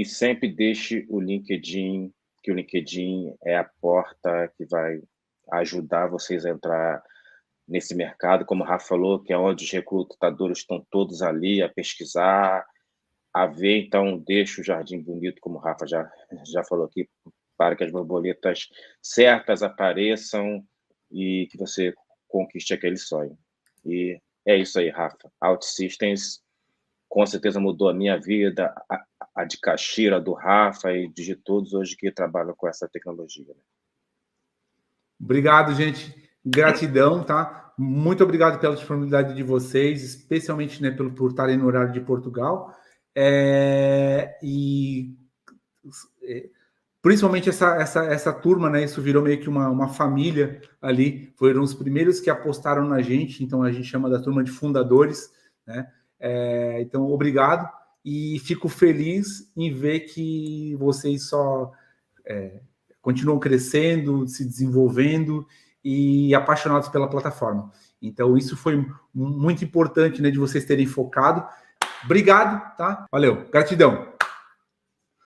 sempre deixe o LinkedIn, que o LinkedIn é a porta que vai ajudar vocês a entrar nesse mercado, como o Rafa falou, que é onde os recrutadores estão todos ali a pesquisar, a ver. Então, deixa o jardim bonito, como o Rafa já falou aqui, para que as borboletas certas apareçam e que você conquiste aquele sonho. E é isso aí, Rafa. OutSystems com certeza mudou a minha vida, a de Caxira, do Rafa e de todos hoje que trabalham com essa tecnologia. Obrigado, gente. Gratidão, tá? Muito obrigado pela disponibilidade de vocês, especialmente, né, por estarem no horário de Portugal. Principalmente essa turma, né? Isso virou meio que uma família ali. Foram os primeiros que apostaram na gente, então a gente chama da turma de fundadores, né? Então, obrigado. E fico feliz em ver que vocês só continuam crescendo, se desenvolvendo e apaixonados pela plataforma. Então, isso foi muito importante, né, de vocês terem focado. Obrigado, tá? Valeu, gratidão.